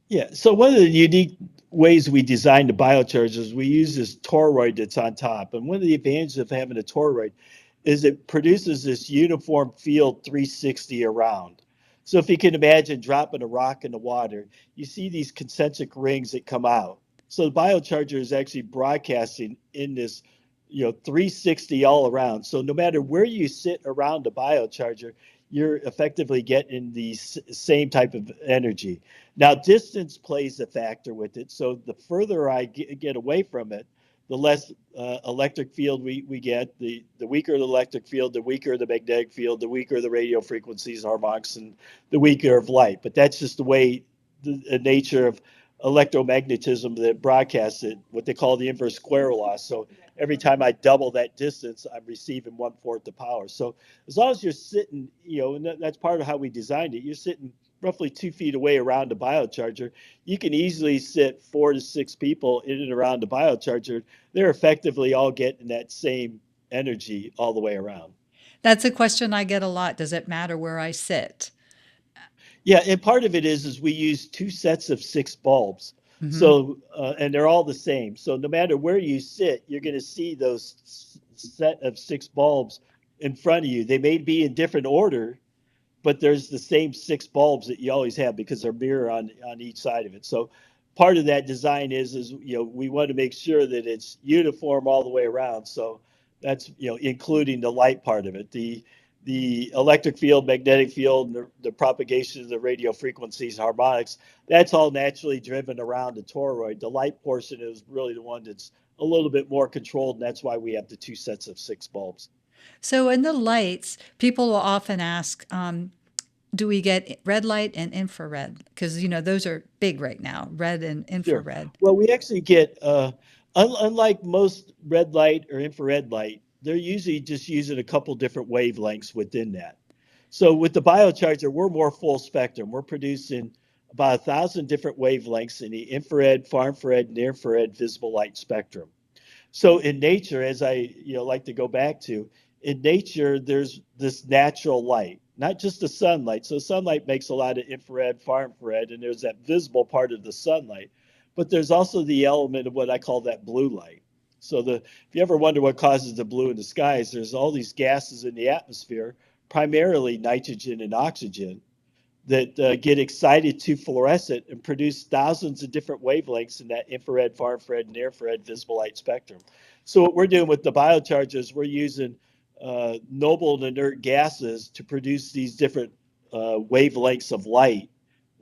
Yeah. So one of the unique ways we designed the biochargers is we use this toroid that's on top. And one of the advantages of having a toroid is it produces this uniform field 360 around. So if you can imagine dropping a rock in the water, you see these concentric rings that come out. So the biocharger is actually broadcasting in this 360 all around. So no matter where you sit around the biocharger, you're effectively getting the same type of energy. Now, distance plays a factor with it. So the further I get away from it, the less electric field we get. The weaker the electric field, the weaker the magnetic field, the weaker the radio frequencies, harmonics, and the weaker of light. But that's just the way the nature electromagnetism that broadcasts it, what they call the inverse square law. So every time I double that distance, I'm receiving 1/4 the power. So as long as you're sitting, and that's part of how we designed it, you're sitting roughly 2 feet away around the biocharger, you can easily sit 4 to 6 people in and around the biocharger. They're effectively all getting that same energy all the way around. That's a question I get a lot. Does it matter where I sit? Yeah, and part of it is we use 2 sets of 6 bulbs. Hmm. So, and they're all the same. So no matter where you sit, you're going to see those set of 6 bulbs in front of you. They may be in different order, but there's the same 6 bulbs that you always have because they're mirror on each side of it. So part of that design is we want to make sure that it's uniform all the way around. So that's including the light part of it. The electric field, magnetic field, and the propagation of the radio frequencies and harmonics, that's all naturally driven around the toroid. The light portion is really the one that's a little bit more controlled, and that's why we have the 2 sets of 6 bulbs. So in the lights, people will often ask, do we get red light and infrared? Because, those are big right now, red and Sure. infrared. Well, we actually get, unlike most red light or infrared light, they're usually just using a couple different wavelengths within that. So with the biocharger, we're more full spectrum. We're producing about 1,000 different wavelengths in the infrared, far infrared, near infrared visible light spectrum. So in nature, as I like to go back to, in nature, there's this natural light, not just the sunlight. So sunlight makes a lot of infrared, far infrared, and there's that visible part of the sunlight. But there's also the element of what I call that blue light. So if you ever wonder what causes the blue in the skies, there's all these gases in the atmosphere, primarily nitrogen and oxygen, that get excited to fluorescent and produce thousands of different wavelengths in that infrared, far infrared, near infrared visible light spectrum. So what we're doing with the biochargers, we're using noble and inert gases to produce these different wavelengths of light,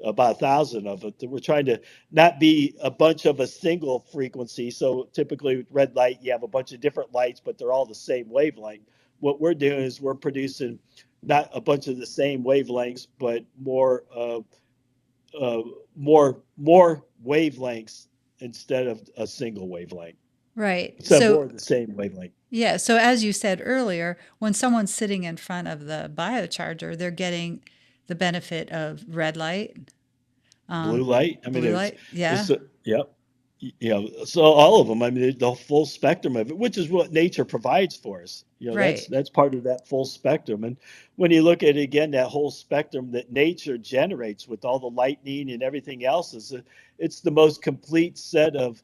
about 1,000 of it. We're trying to not be a bunch of a single frequency. So typically with red light, you have a bunch of different lights, but they're all the same wavelength. What we're doing is we're producing not a bunch of the same wavelengths, but uh, more wavelengths instead of a single wavelength. Right. Instead of more So, of the same wavelength. yeah. So, as you said earlier, when someone's sitting in front of the biocharger, they're getting the benefit of red light, Blue light. I mean, blue light. Yeah. there's yep. So all of them. I mean, the full spectrum of it, which is what nature provides for us. That's Right. that's part of that full spectrum. And when you look at again that whole spectrum that nature generates with all the lightning and everything else, it's the most complete set of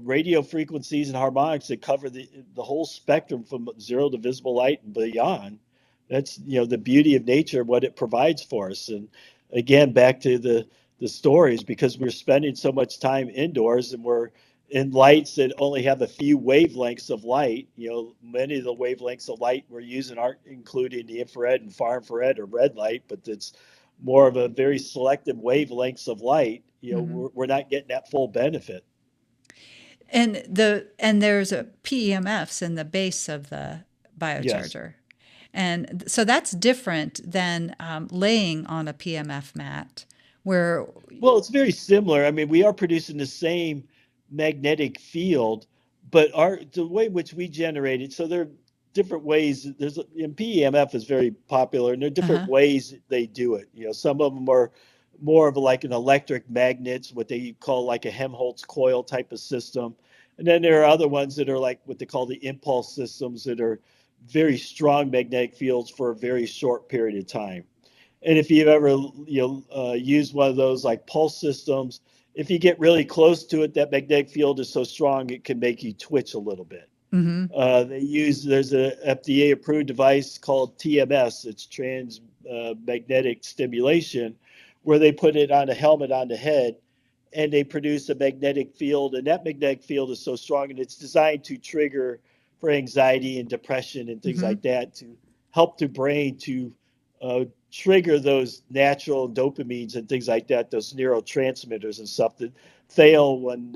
radio frequencies and harmonics that cover the whole spectrum from zero to visible light and beyond. That's the beauty of nature, what it provides for us. And again, back to the stories, because we're spending so much time indoors and we're in lights that only have a few wavelengths of light. Many of the wavelengths of light we're using aren't including the infrared and far infrared or red light, but it's more of a very selective wavelengths of light. Hmm. We're not getting that full benefit. And there's a PEMFs in the base of the Yes. biocharger. And so that's different than laying on a PMF mat where, Well, it's very similar. I mean, we are producing the same magnetic field, but the way in which we generate it, so there are different ways. And PEMF is very popular, and there are different uh-huh. ways they do it. Some of them are more of like an electric magnets, what they call like a Helmholtz coil type of system. And then there are other ones that are like what they call the impulse systems that are very strong magnetic fields for a very short period of time. And if you've ever used one of those like pulse systems, if you get really close to it, that magnetic field is so strong it can make you twitch a little bit. Hmm. There's a FDA approved device called TMS. It's trans magnetic stimulation, where they put it on a helmet on the head, and they produce a magnetic field, and that magnetic field is so strong, and it's designed to trigger for anxiety and depression and things Hmm. like that to help the brain to trigger those natural dopamines and things like that, those neurotransmitters and stuff that fail when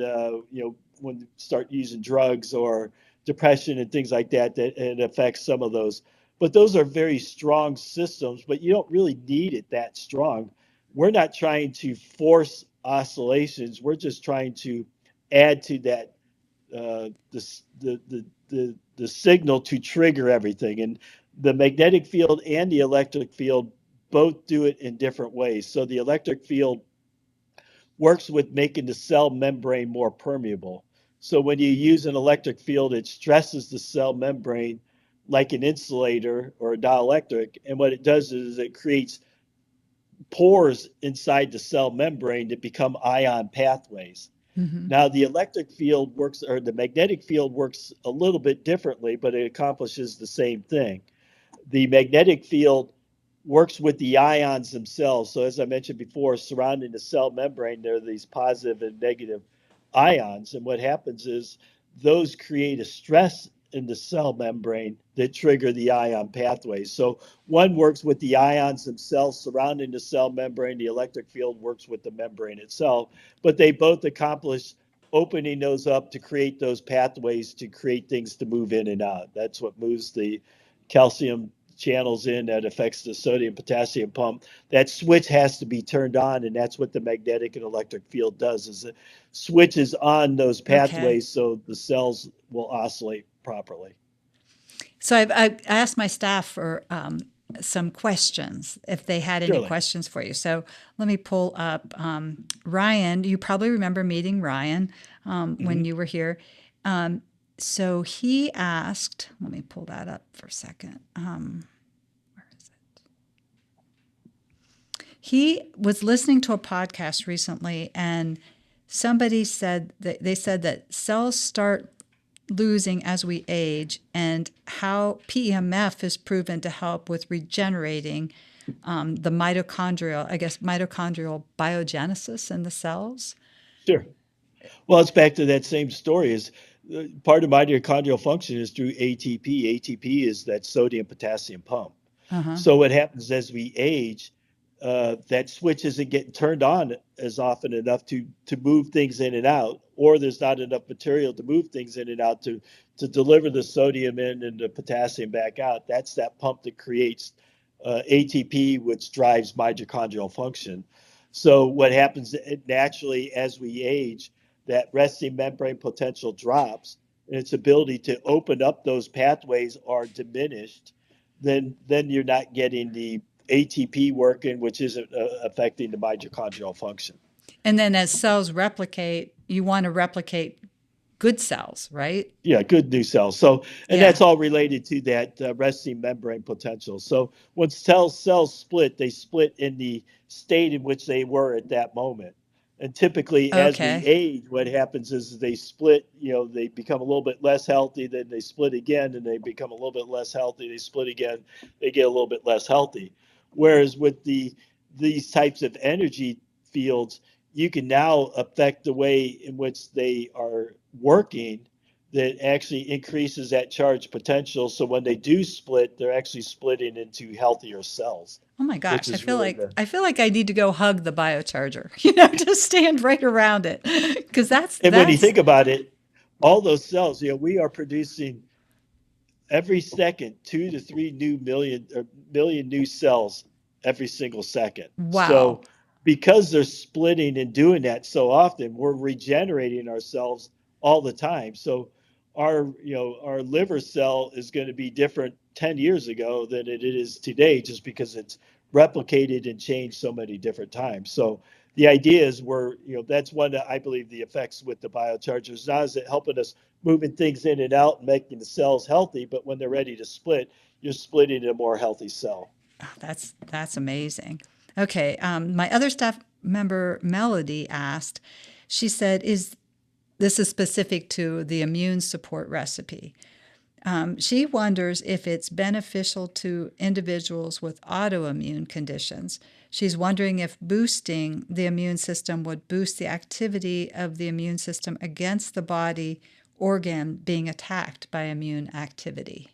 you start using drugs or depression and things like that, that it affects some of those. But those are very strong systems, but you don't really need it that strong. We're not trying to force oscillations. We're just trying to add to that the signal to trigger everything. And the magnetic field and the electric field both do it in different ways. So the electric field works with making the cell membrane more permeable. So when you use an electric field, it stresses the cell membrane like an insulator or a dielectric. And what it does is it creates pores inside the cell membrane that become ion pathways. Mm-hmm. Now, the electric field works, or the magnetic field works a little bit differently, but it accomplishes the same thing. The magnetic field works with the ions themselves. So, as I mentioned before, surrounding the cell membrane, there are these positive and negative ions. And what happens is those create a stress in the cell membrane that trigger the ion pathways. So, one works with the ions themselves surrounding the cell membrane. The electric field works with the membrane itself, but they both accomplish opening those up to create those pathways to create things to move in and out. That's what moves the calcium channels in that affects the sodium potassium pump. That switch has to be turned on, and that's what the magnetic and electric field does, is it switches on those Okay. pathways so the cells will oscillate properly. So I asked my staff for some questions if they had any Surely. questions for you. So let me pull up Ryan. You probably remember meeting Ryan when Mm-hmm. you were here. So he asked, let me pull that up for a second. Where is it? He was listening to a podcast recently, and somebody said that they said that cells start losing as we age, and how PEMF is proven to help with regenerating the mitochondrial biogenesis in the cells. Sure. Well, it's back to that same story. Is part of mitochondrial function is through ATP. ATP is that sodium potassium pump. Uh-huh. So what happens as we age, that switch isn't getting turned on as often enough to move things in and out, or there's not enough material to move things in and out to deliver the sodium in and the potassium back out. That's that pump that creates ATP, which drives mitochondrial function. So what happens naturally as we age, that resting membrane potential drops, and its ability to open up those pathways are diminished. Then you're not getting the ATP working, which isn't affecting the mitochondrial function. And then as cells replicate, you want to replicate good cells, right? Yeah, good new cells. So, and Yeah. that's all related to that resting membrane potential. So, when cells split, they split in the state in which they were at that moment. And typically, as we Okay. age, what happens is they split. They become a little bit less healthy, then they split again, and they become a little bit less healthy. They split again, they get a little bit less healthy. Whereas with these types of energy fields, you can now affect the way in which they are working that actually increases that charge potential. So when they do split, they're actually splitting into healthier cells, Oh my which gosh, is really the. I feel like I need to go hug the BioCharger, just stand right around it, because And when you that's think about it, all those cells, we are producing every second 2 to 3 million new cells every single second. wow. So because they're splitting and doing that so often, we're regenerating ourselves all the time. So our liver cell is going to be different 10 years ago than it is today, just because it's replicated and changed so many different times. So the idea is that's one that I believe the effects with the biochargers. Not is it helping us moving things in and out and making the cells healthy, but when they're ready to split, you're splitting a more healthy cell. Oh, that's amazing. Okay, my other staff member Melody asked. She said, "Is this is specific to the immune support recipe?" She wonders if it's beneficial to individuals with autoimmune conditions. She's wondering if boosting the immune system would boost the activity of the immune system against the body organ being attacked by immune activity.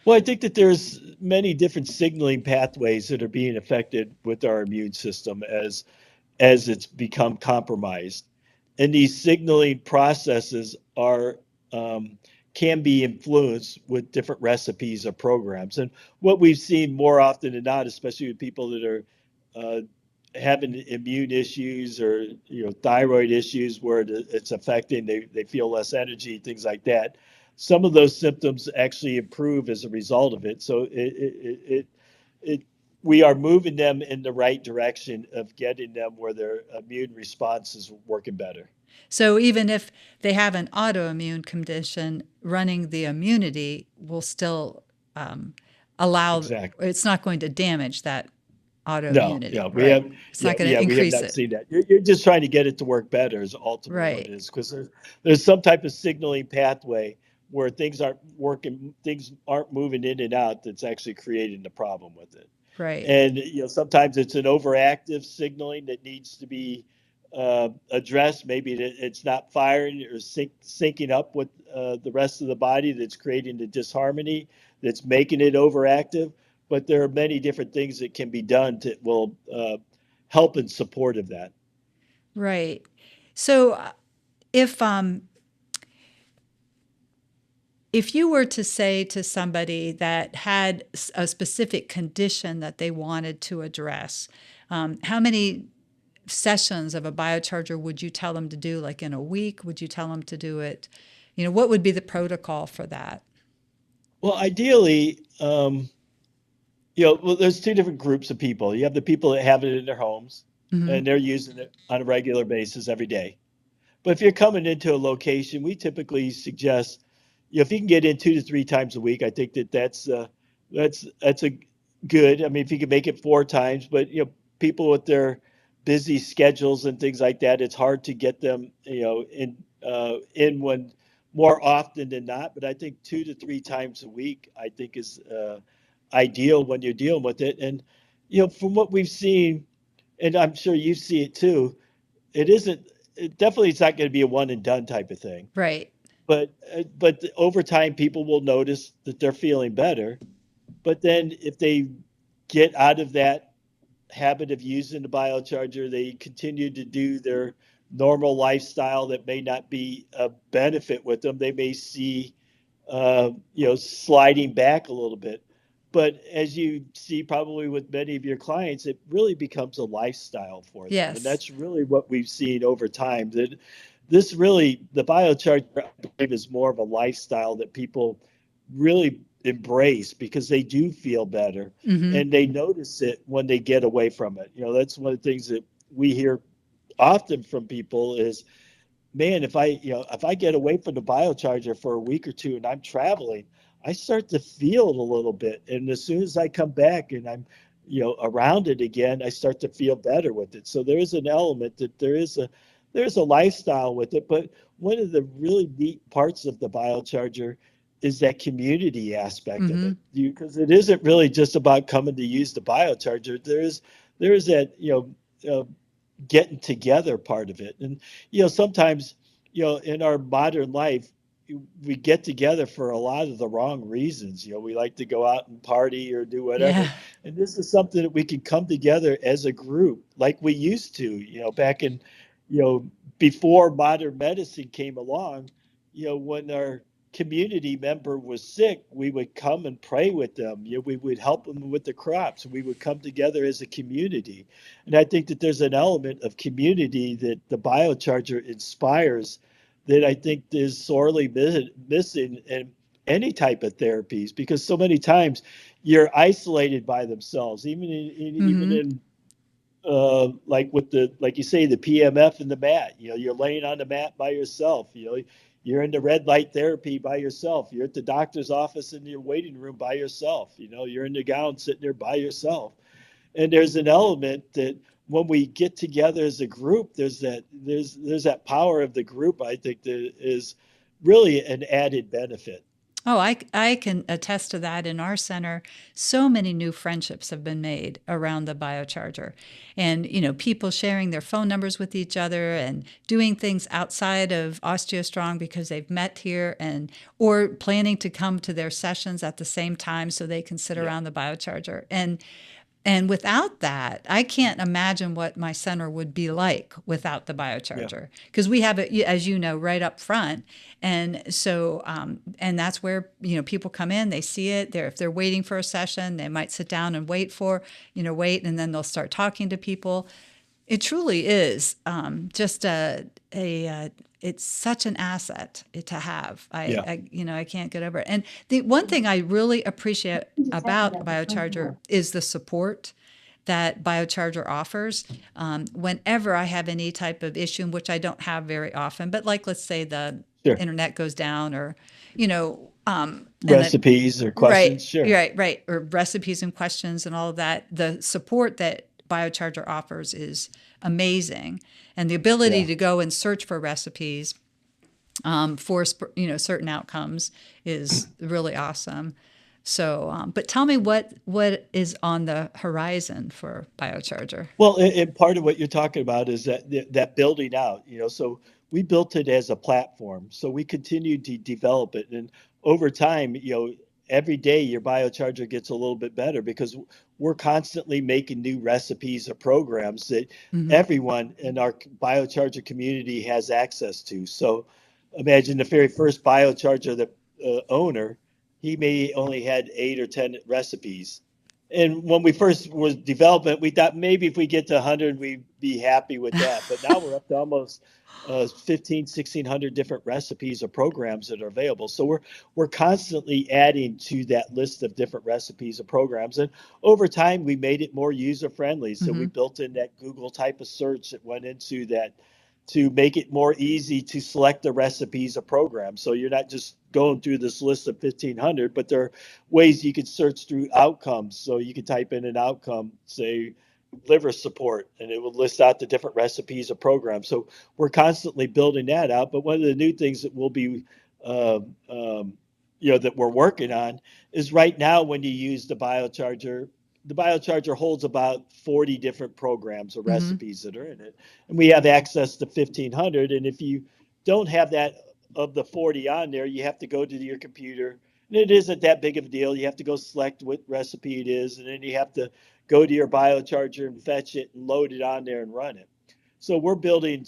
Well, I think that there's many different signaling pathways that are being affected with our immune system as it's become compromised. And these signaling processes are can be influenced with different recipes or programs. And what we've seen more often than not, especially with people that are uh, having immune issues or thyroid issues where it's affecting, they feel less energy, things like that. Some of those symptoms actually improve as a result of it. So it we are moving them in the right direction of getting them where their immune response is working better. So even if they have an autoimmune condition, running the immunity will still um, allow, Exactly. it's not going to damage that No, yeah, autoimmunity, right? It's not going to we have increase not it. seen that. You're just trying to get it to work better is ultimately what it Right, is, because there's some type of signaling pathway where things aren't working, things aren't moving in and out that's actually creating the problem with it. right. And sometimes it's an overactive signaling that needs to be addressed. Maybe it's not firing or syncing up with the rest of the body that's creating the disharmony that's making it overactive. But there are many different things that can be done that will help in support of that. Right. So if um if you were to say to somebody that had a specific condition that they wanted to address, how many sessions of a biocharger would you tell them to do, like in a week? Would you tell them to do it? What would be the protocol for that? Well, ideally, well, there's two different groups of people. You have the people that have it in their homes Hmm. and they're using it on a regular basis every day. But if you're coming into a location, we typically suggest, if you can get in 2 to 3 times a week, I think that's a good. I mean, if you can make it 4 times, but people with their busy schedules and things like that, it's hard to get them, in when more often than not. But I think 2 to 3 times a week, I think is ideal when you're dealing with it. And from what we've seen, and I'm sure you see it too, it isn't it definitely it's not going to be a one and done type of thing, Right. but over time people will notice that they're feeling better. But then if they get out of that habit of using the biocharger, they continue to do their normal lifestyle that may not be a benefit with them, they may see sliding back a little bit. But as you see, probably with many of your clients, it really becomes a lifestyle for them. And Yes. that's really what we've seen over time. That this really, the biocharger, I believe, is more of a lifestyle that people really embrace because they do feel better Hmm. and they notice it when they get away from it. That's one of the things that we hear often from people is, man, if I get away from the biocharger for a week or two and I'm traveling, I start to feel it a little bit. And as soon as I come back and I'm, around it again, I start to feel better with it. So there is an element that there's a lifestyle with it. But one of the really neat parts of the biocharger is that community aspect of Hmm. it. Because it isn't really just about coming to use the biocharger. There is that, getting together part of it. And sometimes in our modern life we get together for a lot of the wrong reasons. We like to go out and party or do whatever, Yeah. and this is something that we can come together as a group like we used to, back in, you know before modern medicine came along. When our community member was sick, we would come and pray with them. We would help them with the crops. We would come together as a community. And I think that there's an element of community that the biocharger inspires that I think is sorely missing in any type of therapies, because so many times you're isolated by themselves, even Hmm. in like with like you say, the PMF and the mat. You're laying on the mat by yourself. You're in the red light therapy by yourself. You're at the doctor's office in your waiting room by yourself. You're in the gown sitting there by yourself. And there's an element that when we get together as a group, there's that power of the group, I think, that is really an added benefit. Oh, I can attest to that. In our center, so many new friendships have been made around the biocharger. And, people sharing their phone numbers with each other and doing things outside of OsteoStrong because they've met here, and or planning to come to their sessions at the same time so they can sit Yeah. around the biocharger. And And without that, I can't imagine what my center would be like without the Yeah. biocharger, because we have it, as you know, right up front. And so, and that's where, people come in, they see it. If they're waiting for a session, they might sit down and wait, and then they'll start talking to people. It truly is just it's such an asset to have. Yeah. I can't get over it. And the one thing I really appreciate Detected about at the front BioCharger door. is the support that BioCharger offers. Whenever I have any type of issue, which I don't have very often, but like let's say the Sure. internet goes down, or and then Recipes or right, questions. Sure. right, right, or recipes and questions and all of that. The support that BioCharger offers is amazing, and the ability Yeah. to go and search for recipes for certain outcomes is really awesome. So, but tell me what is on the horizon for BioCharger? Well, and part of what you're talking about is that building out, so we built it as a platform. So we continue to develop it. And over time, every day your biocharger gets a little bit better because we're constantly making new recipes or programs that Mm-hmm. everyone in our biocharger community has access to. So imagine the very first biocharger, the owner, he may only had 8 or 10 recipes. And when we first was developing, we thought maybe if we get to 100, we'd be happy with that. But now we're up to almost 15, 1,600 different recipes or programs that are available. So we're constantly adding to that list of different recipes or programs. And over time, we made it more user friendly. So we Mm-hmm. built in that Google type of search that went into that to make it more easy to select the recipes or programs. So you're not just going through this list of 1,500, but there are ways you can search through outcomes. So you can type in an outcome, say liver support, and it will list out the different recipes or programs. So we're constantly building that out. But one of the new things that we'll be, um, um, that we're working on is right now when you use the biocharger holds about 40 different programs or Mm-hmm. recipes that are in it, and we have access to 1,500. And if you don't have that of the 40 on there, you have to go to your computer, and it isn't that big of a deal. You have to go select what recipe it is, and then you have to go to your biocharger and fetch it and load it on there and run it. So we're building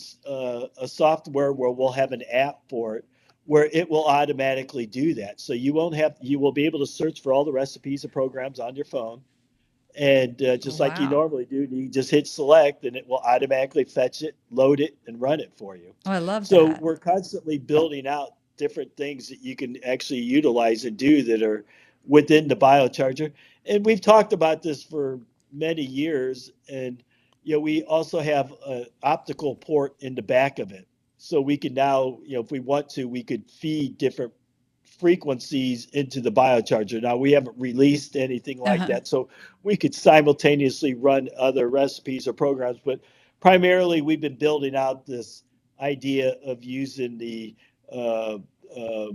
a software where we'll have an app for it where it will automatically do that. So you will be able to search for all the recipes and programs on your phone, and Oh, just like you wow. normally do, you just hit select and it will automatically fetch it, load it, and run it for you. Oh, I love So that. we're constantly building out different things that you can actually utilize and do that are within the biocharger. And we've talked about this for many years. And we also have an optical port in the back of it. So we can now, if we want to, we could feed different frequencies into the biocharger. Now we haven't released anything like Uh-huh. that, so we could simultaneously run other recipes or programs. But primarily, we've been building out this idea of using the uh, uh,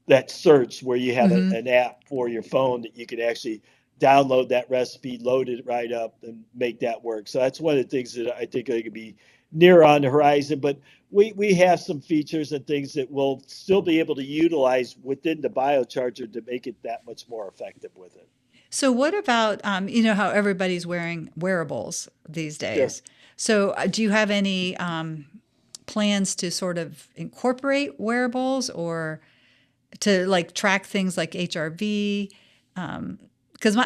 that search where you have Mm-hmm. an app for your phone that you can actually download that recipe, load it right up, and make that work. So that's one of the things that I think are going to be near on the horizon. But we have some features and things that we'll still be able to utilize within the biocharger to make it that much more effective with it. So, what about how everybody's wearing wearables these Sure. days? So, do you have any plans to sort of incorporate wearables, or to like track things like HRV? Because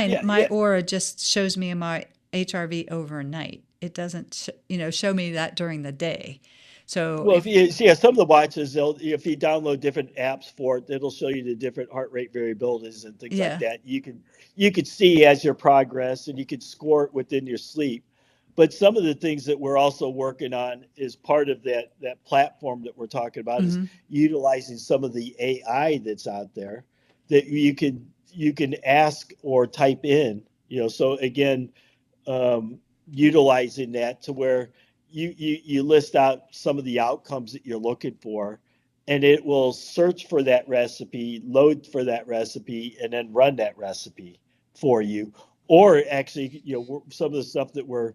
Yeah, my yeah. Aura just shows me my HRV overnight. It doesn't, show me that during the day. So Well, if if you see, yeah, some of the watches, if you download different apps for it, it'll show you the different heart rate variabilities and things like yeah, that. You can see as your progress, and you can score it within your sleep. But some of the things that we're also working on is part of that platform that we're talking about is hmm utilizing some of the AI that's out there that you can ask or type in. So again, utilizing that to where you list out some of the outcomes that you're looking for, and it will search for that recipe, load for that recipe, and then run that recipe for you. Or actually, some of the stuff that we're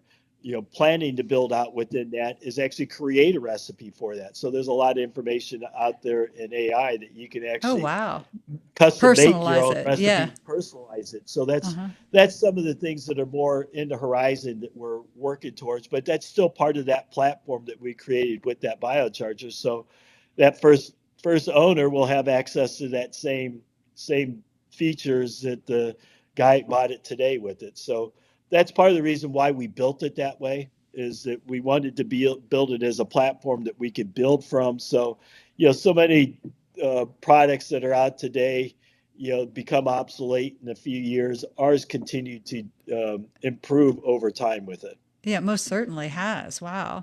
planning to build out within that is actually create a recipe for that. So there's a lot of information out there in AI that you can oh actually wow, custom make your Personalize own it. Yeah. recipe, personalize it. So Uh-huh. that's some of the things that are more in the horizon that we're working towards. But that's still part of that platform that we created with that biocharger. So that first owner will have access to that same features that the guy bought it today with it. So that's part of the reason why we built it that way, is that we wanted to build it as a platform that we could build from. So, so many products that are out today, become obsolete in a few years. Ours continue to improve over time with it. Yeah, it most certainly has. Wow.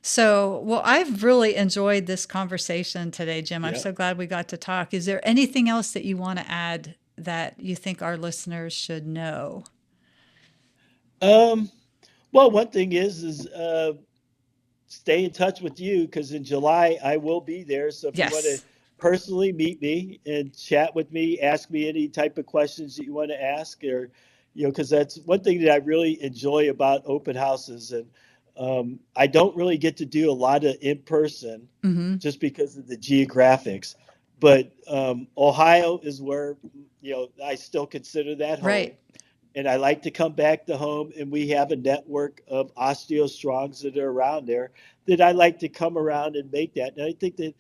So, well, I've really enjoyed this conversation today, Jim. I'm Yeah. so glad we got to talk. Is there anything else that you want to add that you think our listeners should know? Um, well, one thing is stay in touch with you, because in July I will be there. So if you want to Yes. personally meet me and chat with me, ask me any type of questions that you want to ask, or because that's one thing that I really enjoy about open houses, and I don't really get to do a lot of in person Mm-hmm. just because of the geographics. But Ohio is where I still consider that home, Right. and I like to come back to home, and we have a network of osteo-strongs that are around there that I like to come around and make that. And I think that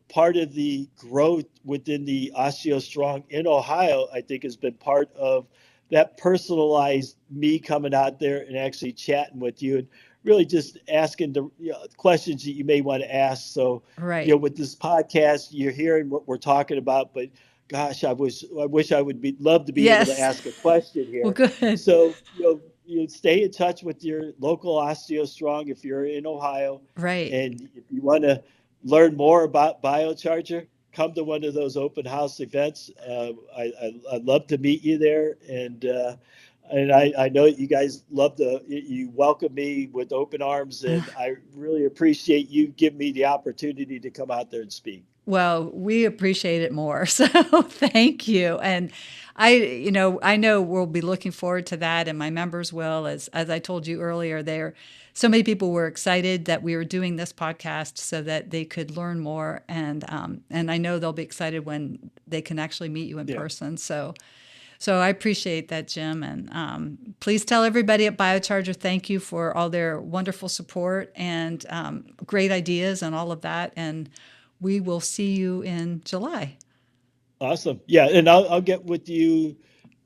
part of the growth within the osteo strong in Ohio, I think, has been part of that personalized me coming out there and actually chatting with you, and really just asking the questions that you may want to ask. So, Right. with this podcast, you're hearing what we're talking about, but gosh, I wish I would love to be able to Yes. ask a question Well, here. good. So, you stay in touch with your local osteo strong if you're in Ohio, Right. and if you want to learn more about BioCharger, come to one of those open house events. I'd love to meet you there, and I know you guys you welcome me with open arms, and I really appreciate you giving me the opportunity to come out there and speak. Well, we appreciate it more. So thank you. And I know we'll be looking forward to that, and my members will. As I told you earlier, so many people were excited that we were doing this podcast so that they could learn more, and I know they'll be excited when they can actually meet you in Yeah. person. So I appreciate that, Jim. And please tell everybody at BioCharger thank you for all their wonderful support and great ideas and all of that. And we will see you in July. Awesome. Yeah, and I'll get with you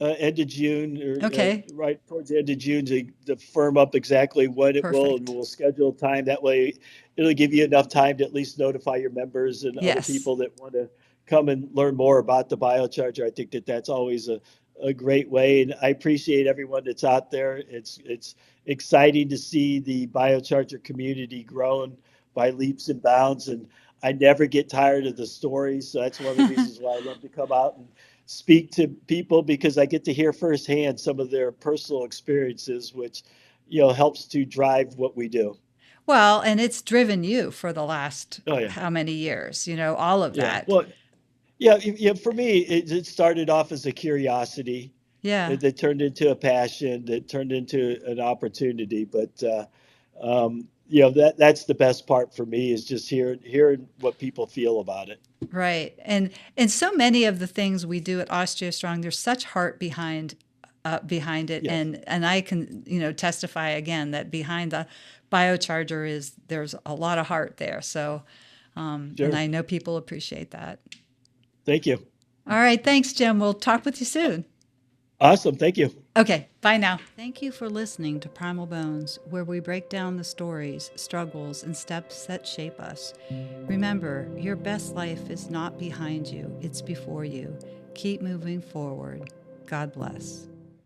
end of June, or Okay. right towards the end of June, to firm up exactly when it will, and Perfect. we'll schedule time. That way, it'll give you enough time to at least notify your members and other Yes. people that want to come and learn more about the biocharger. I think that that's always a great way, and I appreciate everyone that's out there. It's exciting to see the biocharger community growing by leaps and bounds, and I never get tired of the stories. So that's one of the reasons why I love to come out and speak to people, because I get to hear firsthand some of their personal experiences, which helps to drive what we do. Well, and it's driven you for the last Oh yeah, how many years, all of yeah. that. Well, yeah, yeah. For me, it started off as a curiosity Yeah. that turned into a passion, that turned into an opportunity. But that's the best part for me, is just hearing what people feel about it. Right. And so many of the things we do at OsteoStrong, there's such heart behind it. Yes, And I can, testify again that behind the biocharger there's a lot of heart there. So and sure. I know people appreciate that. Thank you. All right, thanks, Jim. We'll talk with you soon. Awesome. Thank you. Okay, bye now. Thank you for listening to Primal Bones, where we break down the stories, struggles, and steps that shape us. Remember, your best life is not behind you, it's before you. Keep moving forward. God bless.